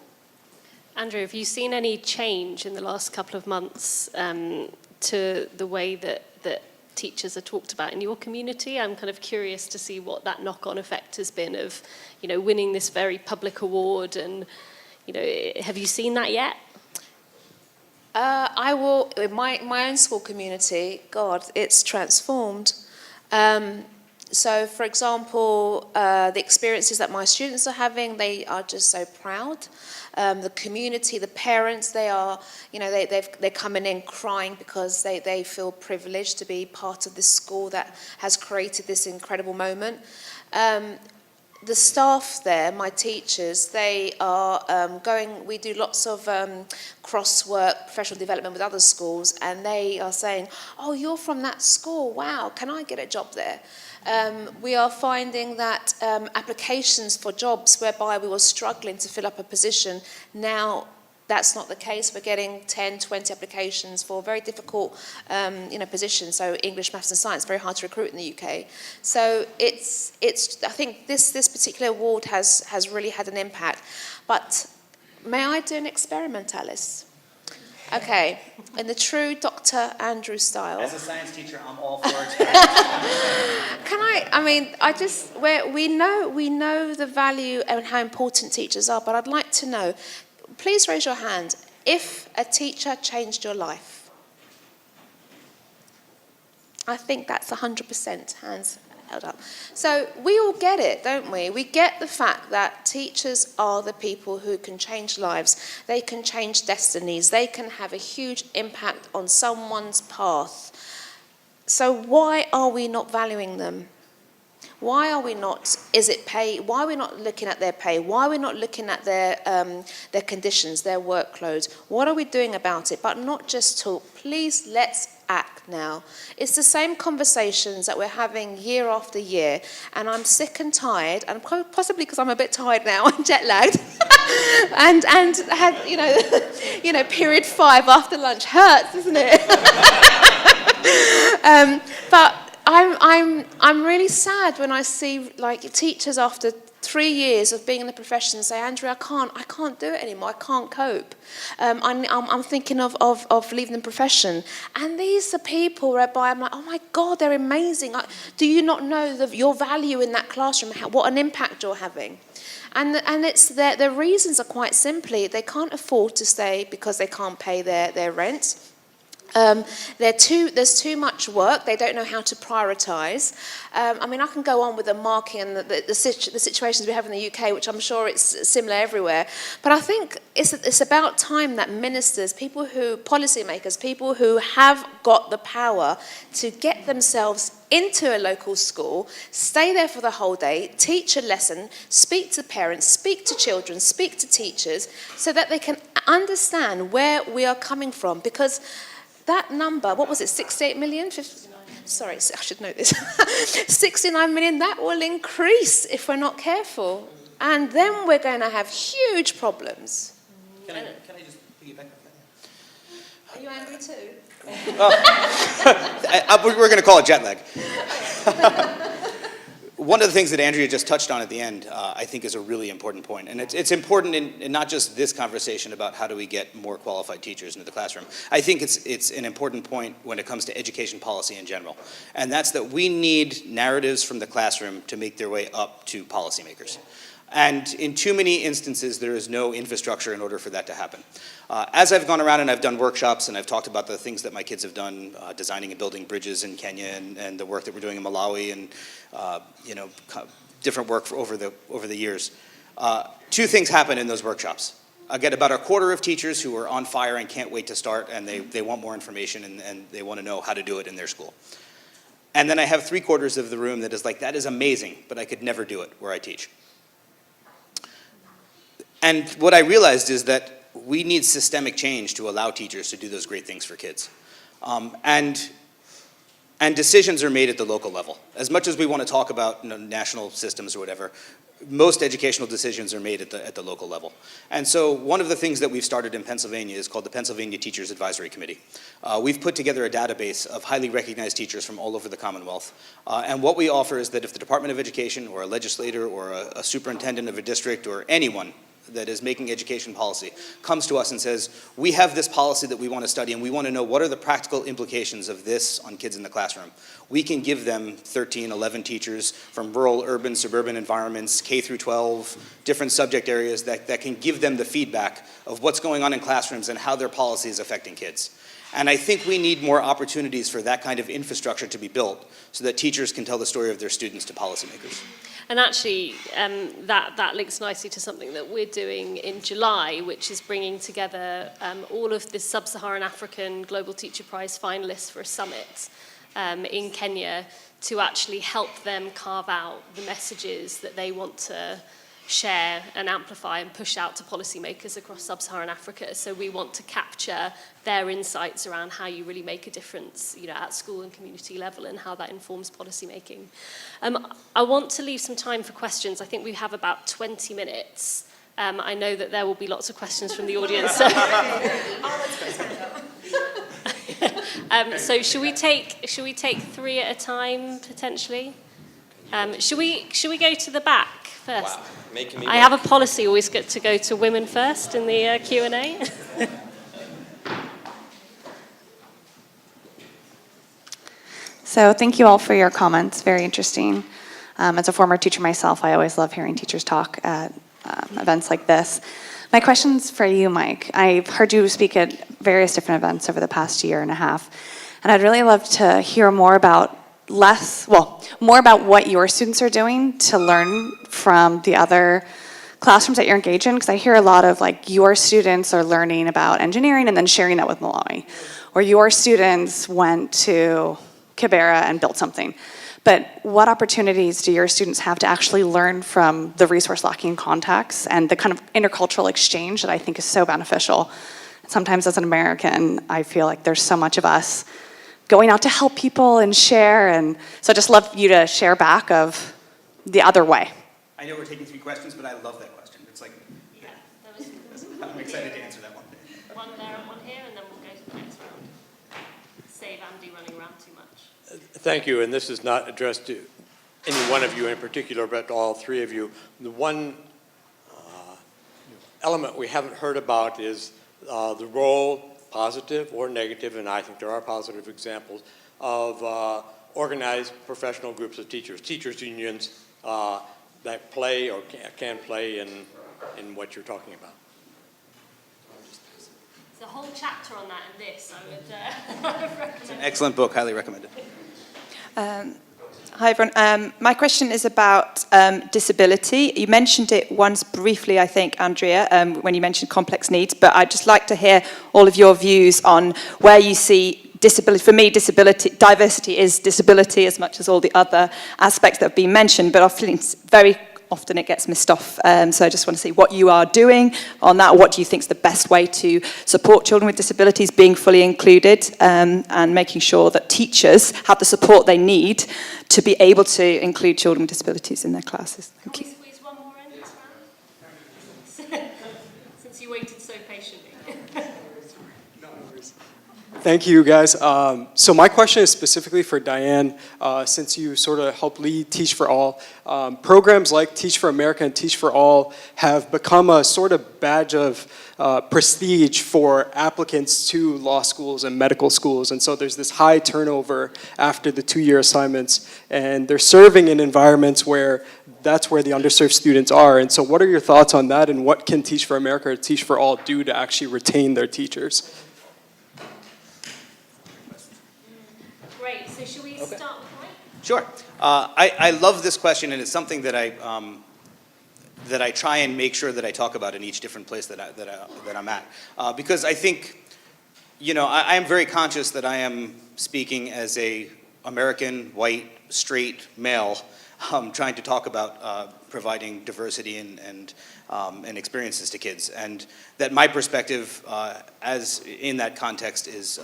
Andrea, have you seen any change in the last couple of months to the way that teachers are talked about in your community? I'm kind of curious to see what that knock-on effect has been of, winning this very public award, and, have you seen that yet? I will, in my own school community, God, it's transformed. So, for example, the experiences that my students are having, they are just so proud. The community, the parents, they are, they're coming in crying because they feel privileged to be part of this school that has created this incredible moment. The staff there, my teachers, they are we do lots of cross-work, professional development with other schools, and they are saying, oh, you're from that school, wow, can I get a job there? We are finding that applications for jobs whereby we were struggling to fill up a position, now that's not the case. We're getting 10, 20 applications for very difficult positions. So English, maths and science, very hard to recruit in the UK. So it's I think this particular award has really had an impact. But may I do an experiment, Alice? Okay, in the true Dr. Andrew style. As a science teacher, I'm all for it. We know the value and how important teachers are, but I'd like to know, please raise your hand, if a teacher changed your life. I think that's 100% hands held up. So we all get it, don't we? We get the fact that teachers are the people who can change lives. They can change destinies. They can have a huge impact on someone's path. So why are we not valuing them? Why are we not, is it pay? Why are we not looking at their pay? Why are we not looking at their conditions, their workloads? What are we doing about it? But not just talk. Please, let's act now. It's the same conversations that we're having year after year, and I'm sick and tired, and possibly because I'm a bit tired now, I'm jet lagged, and had period 5 after lunch hurts, doesn't it? But I'm really sad when I see teachers after 3 years of being in the profession say, Andrea, I can't do it anymore. I can't cope. I'm thinking of leaving the profession. And these are people whereby I'm like, oh my God, they're amazing. Do you not know your value in that classroom? What an impact you're having. And it's the reasons are quite simply they can't afford to stay because they can't pay their rent. There's too much work. They don't know how to prioritise. I can go on with the marking and the situations we have in the UK, which I'm sure it's similar everywhere. But I think it's about time that ministers, policymakers, people who have got the power to get themselves into a local school, stay there for the whole day, teach a lesson, speak to parents, speak to children, speak to teachers, so that they can understand where we are coming from. Because that number, what was it, 68 million? 59. Sorry, I should know this. 69 million, that will increase if we're not careful. And then we're going to have huge problems. Can I just piggyback on that? Are you angry too? We're going to call it jet lag. one of the things that Andria just touched on at the end, I think is a really important point. And it's important in not just this conversation about how do we get more qualified teachers into the classroom. I think it's an important point when it comes to education policy in general. And that's that we need narratives from the classroom to make their way up to policymakers. And in too many instances, there is no infrastructure in order for that to happen. As I've gone around and I've done workshops and I've talked about the things that my kids have done, designing and building bridges in Kenya and the work that we're doing in Malawi and different work over the years, two things happen in those workshops. I get about a quarter of teachers who are on fire and can't wait to start, and they want more information and they want to know how to do it in their school. And then I have 3/4 of the room that is like, that is amazing, but I could never do it where I teach. And what I realized is that we need systemic change to allow teachers to do those great things for kids. And decisions are made at the local level. As much as we want to talk about national systems or whatever, most educational decisions are made at the local level. And so one of the things that we've started in Pennsylvania is called the Pennsylvania Teachers Advisory Committee. We've put together a database of highly recognized teachers from all over the Commonwealth. And what we offer is that if the Department of Education or a legislator or a superintendent of a district or anyone that is making education policy comes to us and says, we have this policy that we want to study and we want to know what are the practical implications of this on kids in the classroom. We can give them 13, 11 teachers from rural, urban, suburban environments, K through 12, different subject areas that can give them the feedback of what's going on in classrooms and how their policy is affecting kids. And I think we need more opportunities for that kind of infrastructure to be built so that teachers can tell the story of their students to policymakers. And actually, that links nicely to something that we're doing in July, which is bringing together all of the Sub-Saharan African Global Teacher Prize finalists for a summit in Kenya to actually help them carve out the messages that they want to share and amplify and push out to policymakers across Sub-Saharan Africa. So we want to capture their insights around how you really make a difference, at school and community level and how that informs policymaking. I want to leave some time for questions. I think we have about 20 minutes. I know that there will be lots of questions from the audience. So should we take 3 at a time potentially? Should we go to the back first? Wow. Making me I have a policy always get to go to women first in the Q&A. So thank you all for your comments, very interesting. As a former teacher myself, I always love hearing teachers talk at events like this. My question's for you, Mike. I've heard you speak at various different events over the past year and a half, and I'd really love to hear more about what your students are doing to learn from the other classrooms that you're engaged in, because I hear a lot of your students are learning about engineering and then sharing that with Malawi, or your students went to Kibera and built something. But what opportunities do your students have to actually learn from the resource-lacking contacts and the kind of intercultural exchange that I think is so beneficial? Sometimes as an American, I feel like there's so much of us going out to help people and share, and so I'd just love you to share back of the other way. I know we're taking 3 questions, but I love that question. It's like, Yeah, I'm excited to answer that one. One there and one here, and then we'll go to the next round. Save Andy running around too much. Thank you, and this is not addressed to any one of you in particular, but all 3 of you. The one element we haven't heard about is the role, positive or negative, and I think there are positive examples, of organized professional groups of teachers, teachers' unions that play or can play in what you're talking about. There's a whole chapter on that in this, I would recommend. It's an excellent book, highly recommended. Hi everyone. My question is about disability. You mentioned it once briefly, I think, Andria, when you mentioned complex needs, but I'd just like to hear all of your views on where you see disability. For me, diversity is disability as much as all the other aspects that have been mentioned, but I feel very often it gets missed off. So I just want to see what you are doing on that. What do you think is the best way to support children with disabilities being fully included, and making sure that teachers have the support they need to be able to include children with disabilities in their classes? Thank you. Can we squeeze one more in this round? Since you waited so patiently. Thank you, guys. So my question is specifically for Diane, since you sort of help lead Teach for All. Programs like Teach for America and Teach for All have become a sort of badge of prestige for applicants to law schools and medical schools. And so there's this high turnover after the 2-year assignments, and they're serving in environments where that's where the underserved students are. And so what are your thoughts on that, and what can Teach for America or Teach for All do to actually retain their teachers? Great, so should we start with Mike? Sure. I love this question, and it's something that I try and make sure that I talk about in each different place that I'm at. Because I think, I am very conscious that I am speaking as a American, white, straight male, trying to talk about providing diversity and experiences to kids, and that my perspective, as in that context, is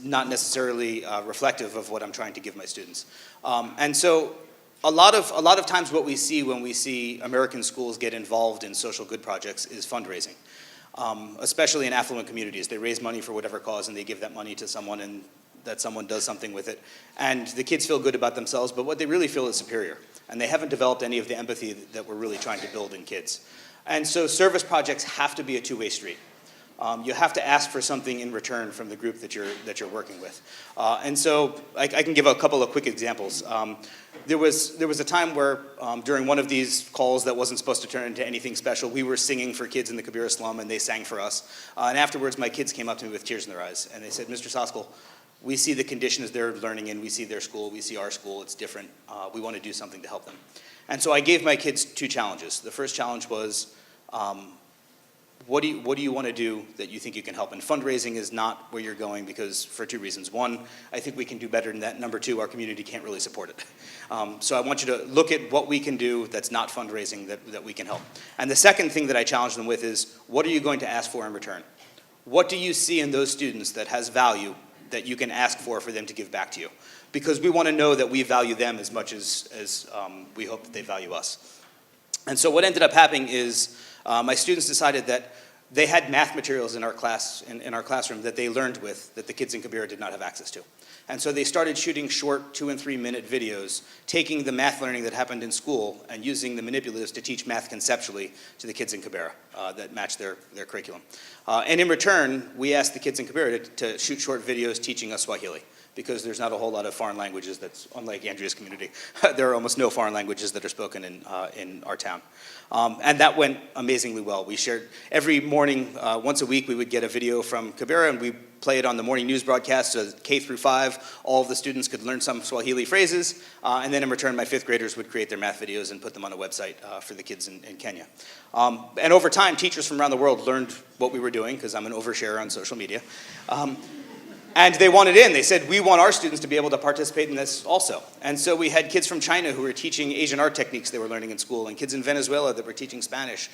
not necessarily reflective of what I'm trying to give my students. And so a lot of times what we see when we see American schools get involved in social good projects is fundraising, especially in affluent communities. They raise money for whatever cause and they give that money to someone, and that someone does something with it. And the kids feel good about themselves, but what they really feel is superior. And they haven't developed any of the empathy that we're really trying to build in kids. And so service projects have to be a two-way street. You have to ask for something in return from the group that you're working with. And so I can give a couple of quick examples. There was a time where during one of these calls that wasn't supposed to turn into anything special, we were singing for kids in the Kibera slum, and they sang for us. And afterwards, my kids came up to me with tears in their eyes, and they said, "Mr. Soskil, we see the conditions they're learning in, we see their school, we see our school, it's different. We want to do something to help them." And so I gave my kids two challenges. The first challenge was, what do you want to do that you think you can help? And fundraising is not where you're going, because for two reasons. One, I think we can do better than that. Number two, our community can't really support it. So I want you to look at what we can do that's not fundraising that we can help. And the second thing that I challenge them with is, what are you going to ask for in return? What do you see in those students that has value that you can ask for them to give back to you? Because we want to know that we value them as much as we hope that they value us. And so what ended up happening is, my students decided that they had math materials in our classroom that they learned with that the kids in Kibera did not have access to. And so they started shooting short 2- and 3-minute videos, taking the math learning that happened in school and using the manipulatives to teach math conceptually to the kids in Kibera that matched their curriculum. And in return, we asked the kids in Kibera to shoot short videos teaching us Swahili, because there's not a whole lot of foreign languages that's, unlike Andria's community, there are almost no foreign languages that are spoken in our town. And that went amazingly well. We shared every morning, once a week, we would get a video from Kibera, and we play it on the morning news broadcast, so K through 5, all of the students could learn some Swahili phrases, and then in return, my 5th graders would create their math videos and put them on a website for the kids in Kenya. And over time, teachers from around the world learned what we were doing, because I'm an oversharer on social media. And they wanted in. They said, we want our students to be able to participate in this also. And so we had kids from China who were teaching Asian art techniques they were learning in school, and kids in Venezuela that were teaching Spanish,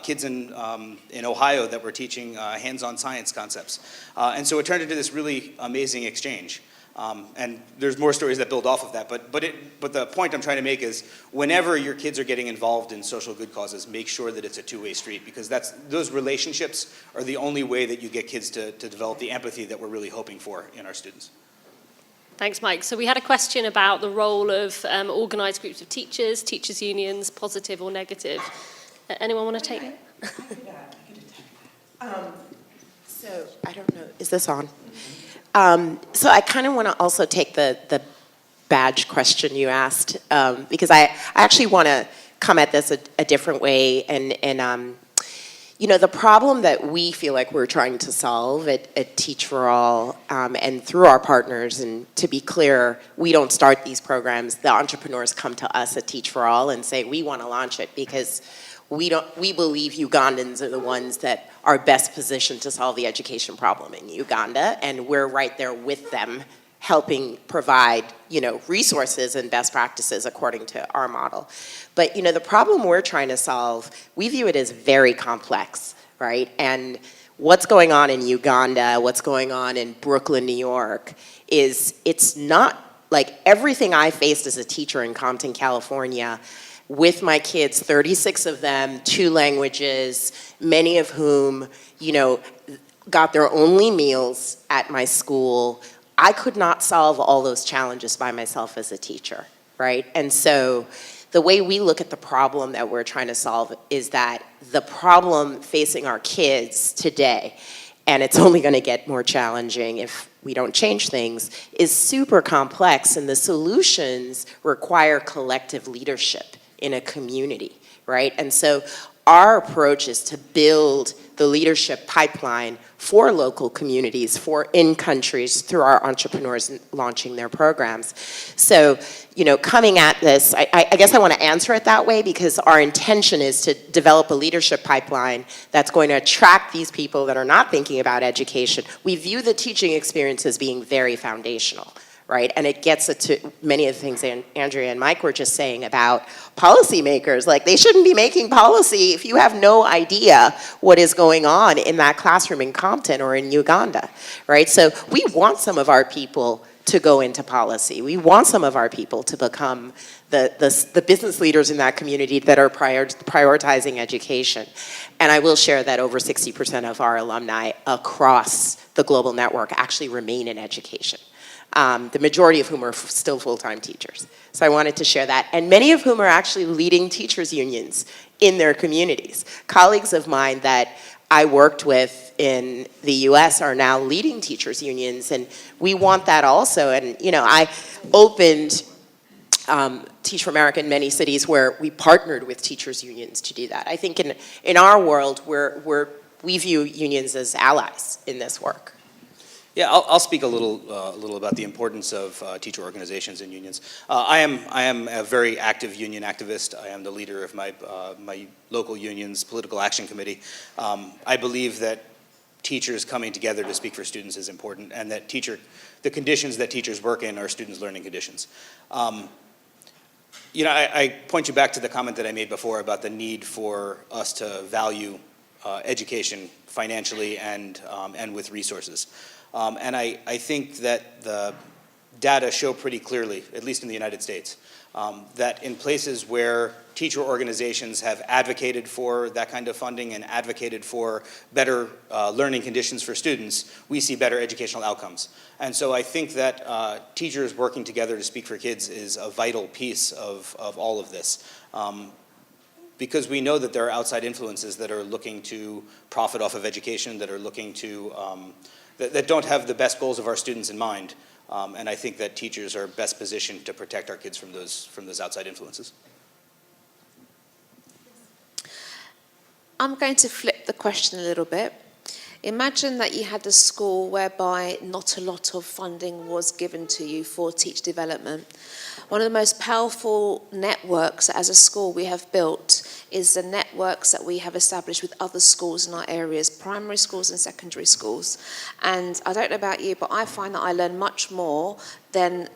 kids in Ohio that were teaching hands-on science concepts. And so it turned into this really amazing exchange. And there's more stories that build off of that, but the point I'm trying to make is, whenever your kids are getting involved in social good causes, make sure that it's a two-way street, because those relationships are the only way that you get kids to develop the empathy that we're really hoping for in our students. Thanks, Mike. So we had a question about the role of organised groups of teachers, teachers' unions, positive or negative. Anyone want to take it? So I don't know, is this on? So I kind of want to also take the badge question you asked, because I actually want to come at this a different way. And the problem that we feel like we're trying to solve at Teach for All, and through our partners, and to be clear, we don't start these programs. The entrepreneurs come to us at Teach for All and say, we want to launch it because we believe Ugandans are the ones that are best positioned to solve the education problem in Uganda, and we're right there with them, helping provide, resources and best practices according to our model. But, the problem we're trying to solve, we view it as very complex, right? And what's going on in Uganda, what's going on in Brooklyn, New York, it's not like everything I faced as a teacher in Compton, California, with my kids, 36 of them, 2 languages, many of whom, got their only meals at my school. I could not solve all those challenges by myself as a teacher, right? And so the way we look at the problem that we're trying to solve is that the problem facing our kids today, and it's only going to get more challenging if we don't change things, is super complex, and the solutions require collective leadership in a community, right? And so our approach is to build the leadership pipeline for local communities, for in countries, through our entrepreneurs launching their programs. So, you know, coming at this, I guess I want to answer it that way because our intention is to develop a leadership pipeline that's going to attract these people that are not thinking about education. We view the teaching experience as being very foundational, right? And it gets to many of the things Andria and Mike were just saying about policymakers. Like, they shouldn't be making policy if you have no idea what is going on in that classroom in Compton or in Uganda, right? So we want some of our people to go into policy. We want some of our people to become the business leaders in that community that are prioritizing education. And I will share that over 60% of our alumni across the global network actually remain in education. The majority of whom are still full-time teachers. So I wanted to share that. And many of whom are actually leading teachers' unions in their communities. Colleagues of mine that I worked with in the US are now leading teachers' unions, and we want that also. And, you know, I opened Teach for America in many cities where we partnered with teachers' unions to do that. I think in our world, we view unions as allies in this work. Yeah, I'll speak a little about the importance of teacher organizations and unions. I am a very active union activist. I am the leader of my local union's political action committee. I believe that teachers coming together to speak for students is important, and that the conditions that teachers work in are students' learning conditions. You know, I point you back to the comment that I made before about the need for us to value education financially and with resources. And I think that the data show pretty clearly, at least in the United States, that in places where teacher organizations have advocated for that kind of funding and advocated for better learning conditions for students, we see better educational outcomes. And so I think that teachers working together to speak for kids is a vital piece of all of this. Because we know that there are outside influences that are looking to profit off of education, that are looking to that don't have the best goals of our students in mind, and I think that teachers are best positioned to protect our kids from those outside influences. I'm going to flip the question a little bit. Imagine that you had a school whereby not a lot of funding was given to you for teacher development. One of the most powerful networks as a school we have built is the networks that we have established with other schools in our areas, primary schools and secondary schools. And I don't know about you, but I find that I learn much more than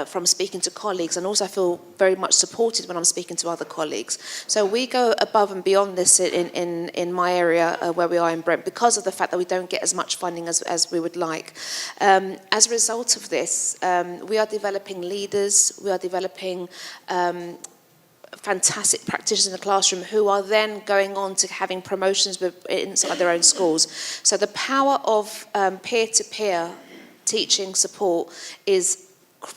from speaking to colleagues, and also I feel very much supported when I'm speaking to other colleagues. So we go above and beyond this in my area where we are in Brent because of the fact that we don't get as much funding as we would like. As a result of this, we are developing leaders, we are developing fantastic practitioners in the classroom who are then going on to having promotions inside their own schools. So the power of peer-to-peer teaching support is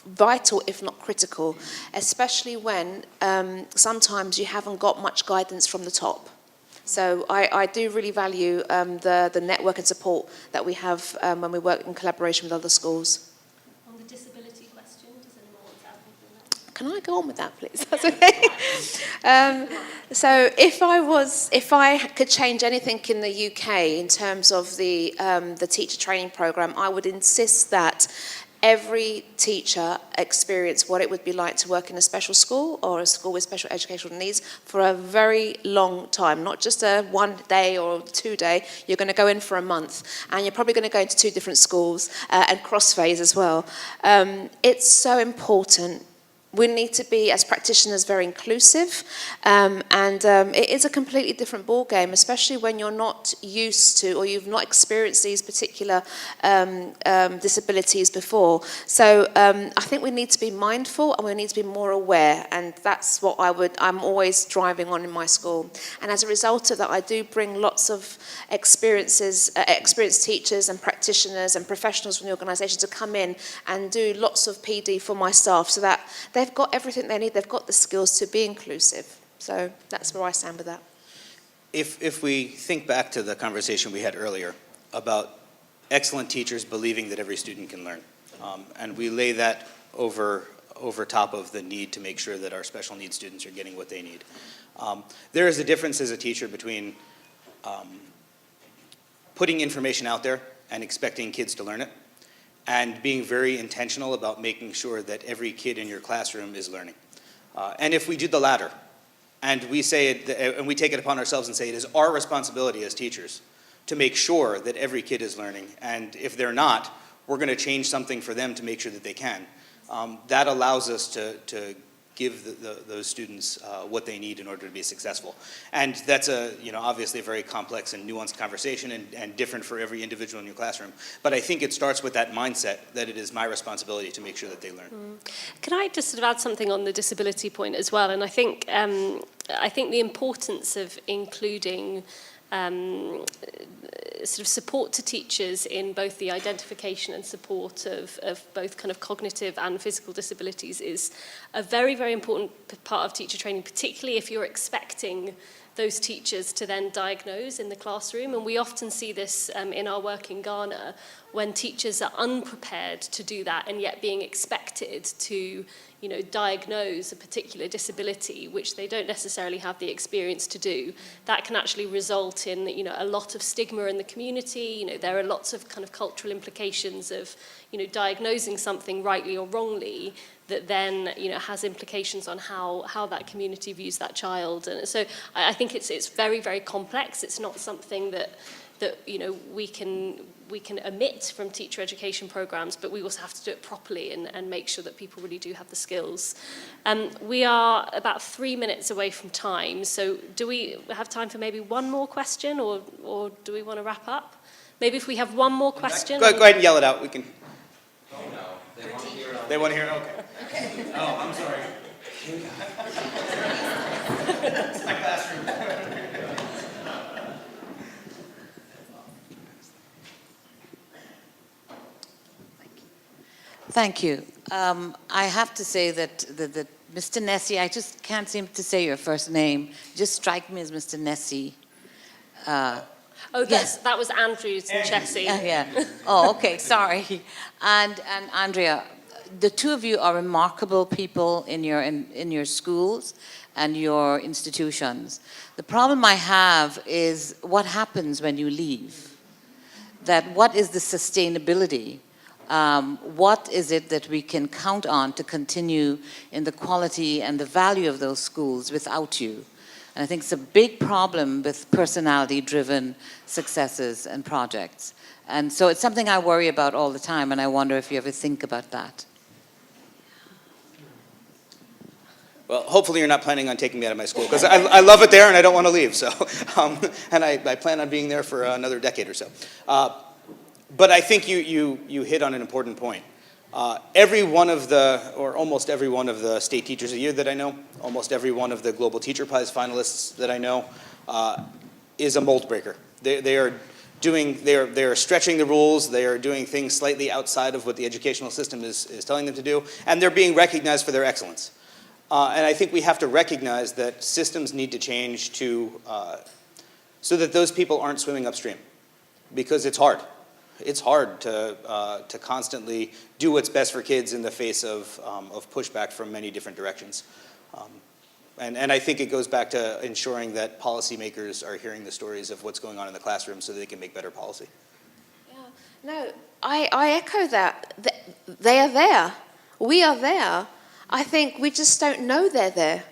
vital, if not critical, especially when sometimes you haven't got much guidance from the top. So I do really value the network and support that we have when we work in collaboration with other schools. On the disability question, does anyone want to add anything on that? Can I go on with that, please? That's okay. So if I could change anything in the UK in terms of the teacher training program, I would insist that every teacher experience what it would be like to work in a special school or a school with special educational needs for a very long time, not just a 1 day or 2 day. You're going to go in for a month, and you're probably going to go into 2 different schools and cross phase as well. It's so important we need to be, as practitioners, very inclusive, it is a completely different ball game, especially when you're not used to or you've not experienced these particular disabilities before. So I think we need to be mindful and we need to be more aware, and that's what I'm always driving on in my school. And as a result of that, I do bring lots of experienced teachers and practitioners and professionals from the organisation to come in and do lots of PD for my staff, so that they've got everything they need, they've got the skills to be inclusive. So that's where I stand with that. If we think back to the conversation we had earlier about excellent teachers believing that every student can learn, and we lay that over top of the need to make sure that our special needs students are getting what they need. There is a difference as a teacher between putting information out there and expecting kids to learn it, and being very intentional about making sure that every kid in your classroom is learning. And if we do the latter, and we say it, and we take it upon ourselves and say it is our responsibility as teachers to make sure that every kid is learning, and if they're not, we're going to change something for them to make sure that they can. That allows us to give those students what they need in order to be successful. And that's obviously a very complex and nuanced conversation and different for every individual in your classroom. But I think it starts with that mindset that it is my responsibility to make sure that they learn. Can I just sort of add something on the disability point as well? And I think the importance of including sort of support to teachers in both the identification and support of both kind of cognitive and physical disabilities is a very, very important part of teacher training, particularly if you're expecting those teachers to then diagnose in the classroom. And we often see this in our work in Ghana, when teachers are unprepared to do that and yet being expected to diagnose a particular disability, which they don't necessarily have the experience to do. That can actually result in, a lot of stigma in the community. There are lots of kind of cultural implications of, diagnosing something rightly or wrongly that then, has implications on how that community views that child. And so I think it's very, very complex. It's not something that we can omit from teacher education programs, but we also have to do it properly and make sure that people really do have the skills. We are about 3 minutes away from time, so do we have time for maybe one more question, or do we want to wrap up? Maybe if we have one more question. Go ahead and yell it out. We can. Oh no, they want to hear it. Okay. Oh, I'm sorry. It's my classroom. Thank you. I have to say that Mr. Nessie, I just can't seem to say your first name. You just strike me as Mr. Nessie. That was Andrew's and Chessie. Yeah. Oh, okay. Sorry. And Andria, the two of you are remarkable people in your schools and your institutions. The problem I have is what happens when you leave. That what is the sustainability? What is it that we can count on to continue in the quality and the value of those schools without you? And I think it's a big problem with personality-driven successes and projects. And so it's something I worry about all the time, and I wonder if you ever think about that. Well, hopefully you're not planning on taking me out of my school, because I love it there and I don't want to leave. So, and I plan on being there for another decade or so. But I think you hit on an important point. Every one of or almost every one of the State Teachers of the Year that I know, almost every one of the Global Teacher Prize finalists that I know, is a mold breaker. They are stretching the rules. They are doing things slightly outside of what the educational system is telling them to do, and they're being recognized for their excellence. And I think we have to recognize that systems need to change so that those people aren't swimming upstream, because it's hard. It's hard to constantly do what's best for kids in the face of pushback from many different directions. And I think it goes back to ensuring that policymakers are hearing the stories of what's going on in the classroom so that they can make better policy. Yeah. No, I echo that. They are there. We are there. I think we just don't know they're there.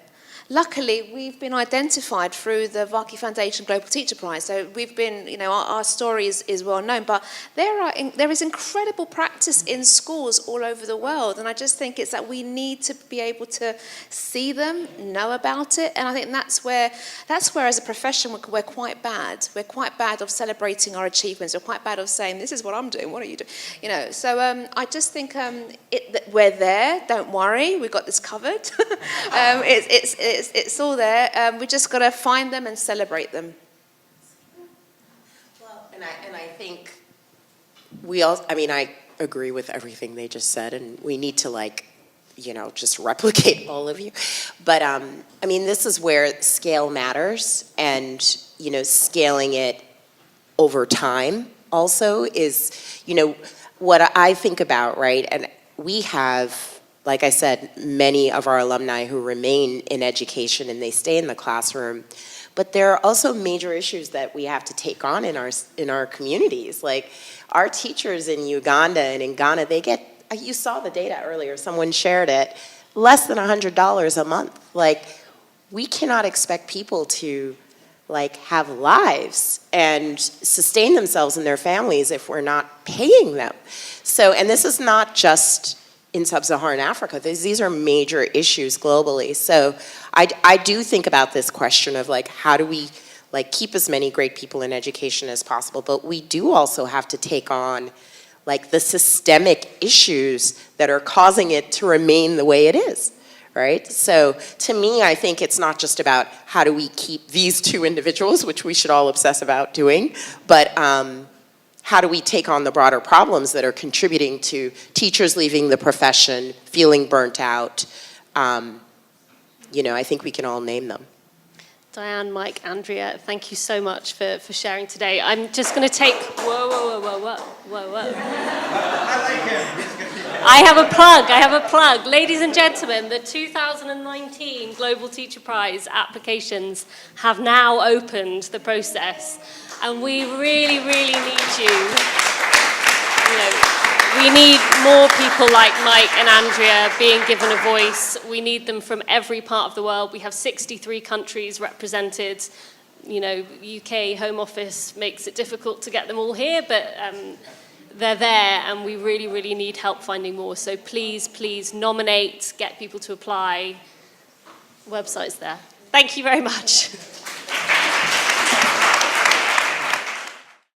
luckily, we've been identified through the Varkey Foundation Global Teacher Prize. So we've been, you know, our story is well known. But there is incredible practice in schools all over the world. And I just think it's that we need to be able to see them, know about it. And I think that's where as a profession, we're quite bad. We're quite bad of celebrating our achievements. We're quite bad of saying, this is what I'm doing, what are you doing? You know, so I just think we're there, don't worry, we've got this covered. It's all there. We just got to find them and celebrate them. Well, and I think we all, I mean, I agree with everything they just said, and we need to, like, you know, just replicate all of you. But, I mean, this is where scale matters, and, you know, scaling it over time also is, you know, what I think about, right? And we have, like I said, many of our alumni who remain in education and they stay in the classroom. But there are also major issues that we have to take on in our communities. Like our teachers in Uganda and in Ghana, they get, you saw the data earlier, someone shared it, less than $100 a month. Like we cannot expect people to like have lives and sustain themselves and their families if we're not paying them. So, and this is not just in sub-Saharan Africa. These are major issues globally. So I do think about this question of like, how do we like keep as many great people in education as possible, but we do also have to take on like the systemic issues that are causing it to remain the way it is, right? So to me, I think it's not just about how do we keep these two individuals, which we should all obsess about doing, but how do we take on the broader problems that are contributing to teachers leaving the profession, feeling burnt out? You know, I think we can all name them. Diane, Mike, Andria, thank you so much for sharing today. I'm just going to take, whoa. I like him. I have a plug. Ladies and gentlemen, the 2019 Global Teacher Prize applications have now opened the process. And we really, really need you. You know, we need more people like Mike and Andria being given a voice. We need them from every part of the world. We have 63 countries represented. You know, UK Home Office makes it difficult to get them all here, but they're there, and we really, really need help finding more. So please nominate, get people to apply. Website's there. Thank you very much.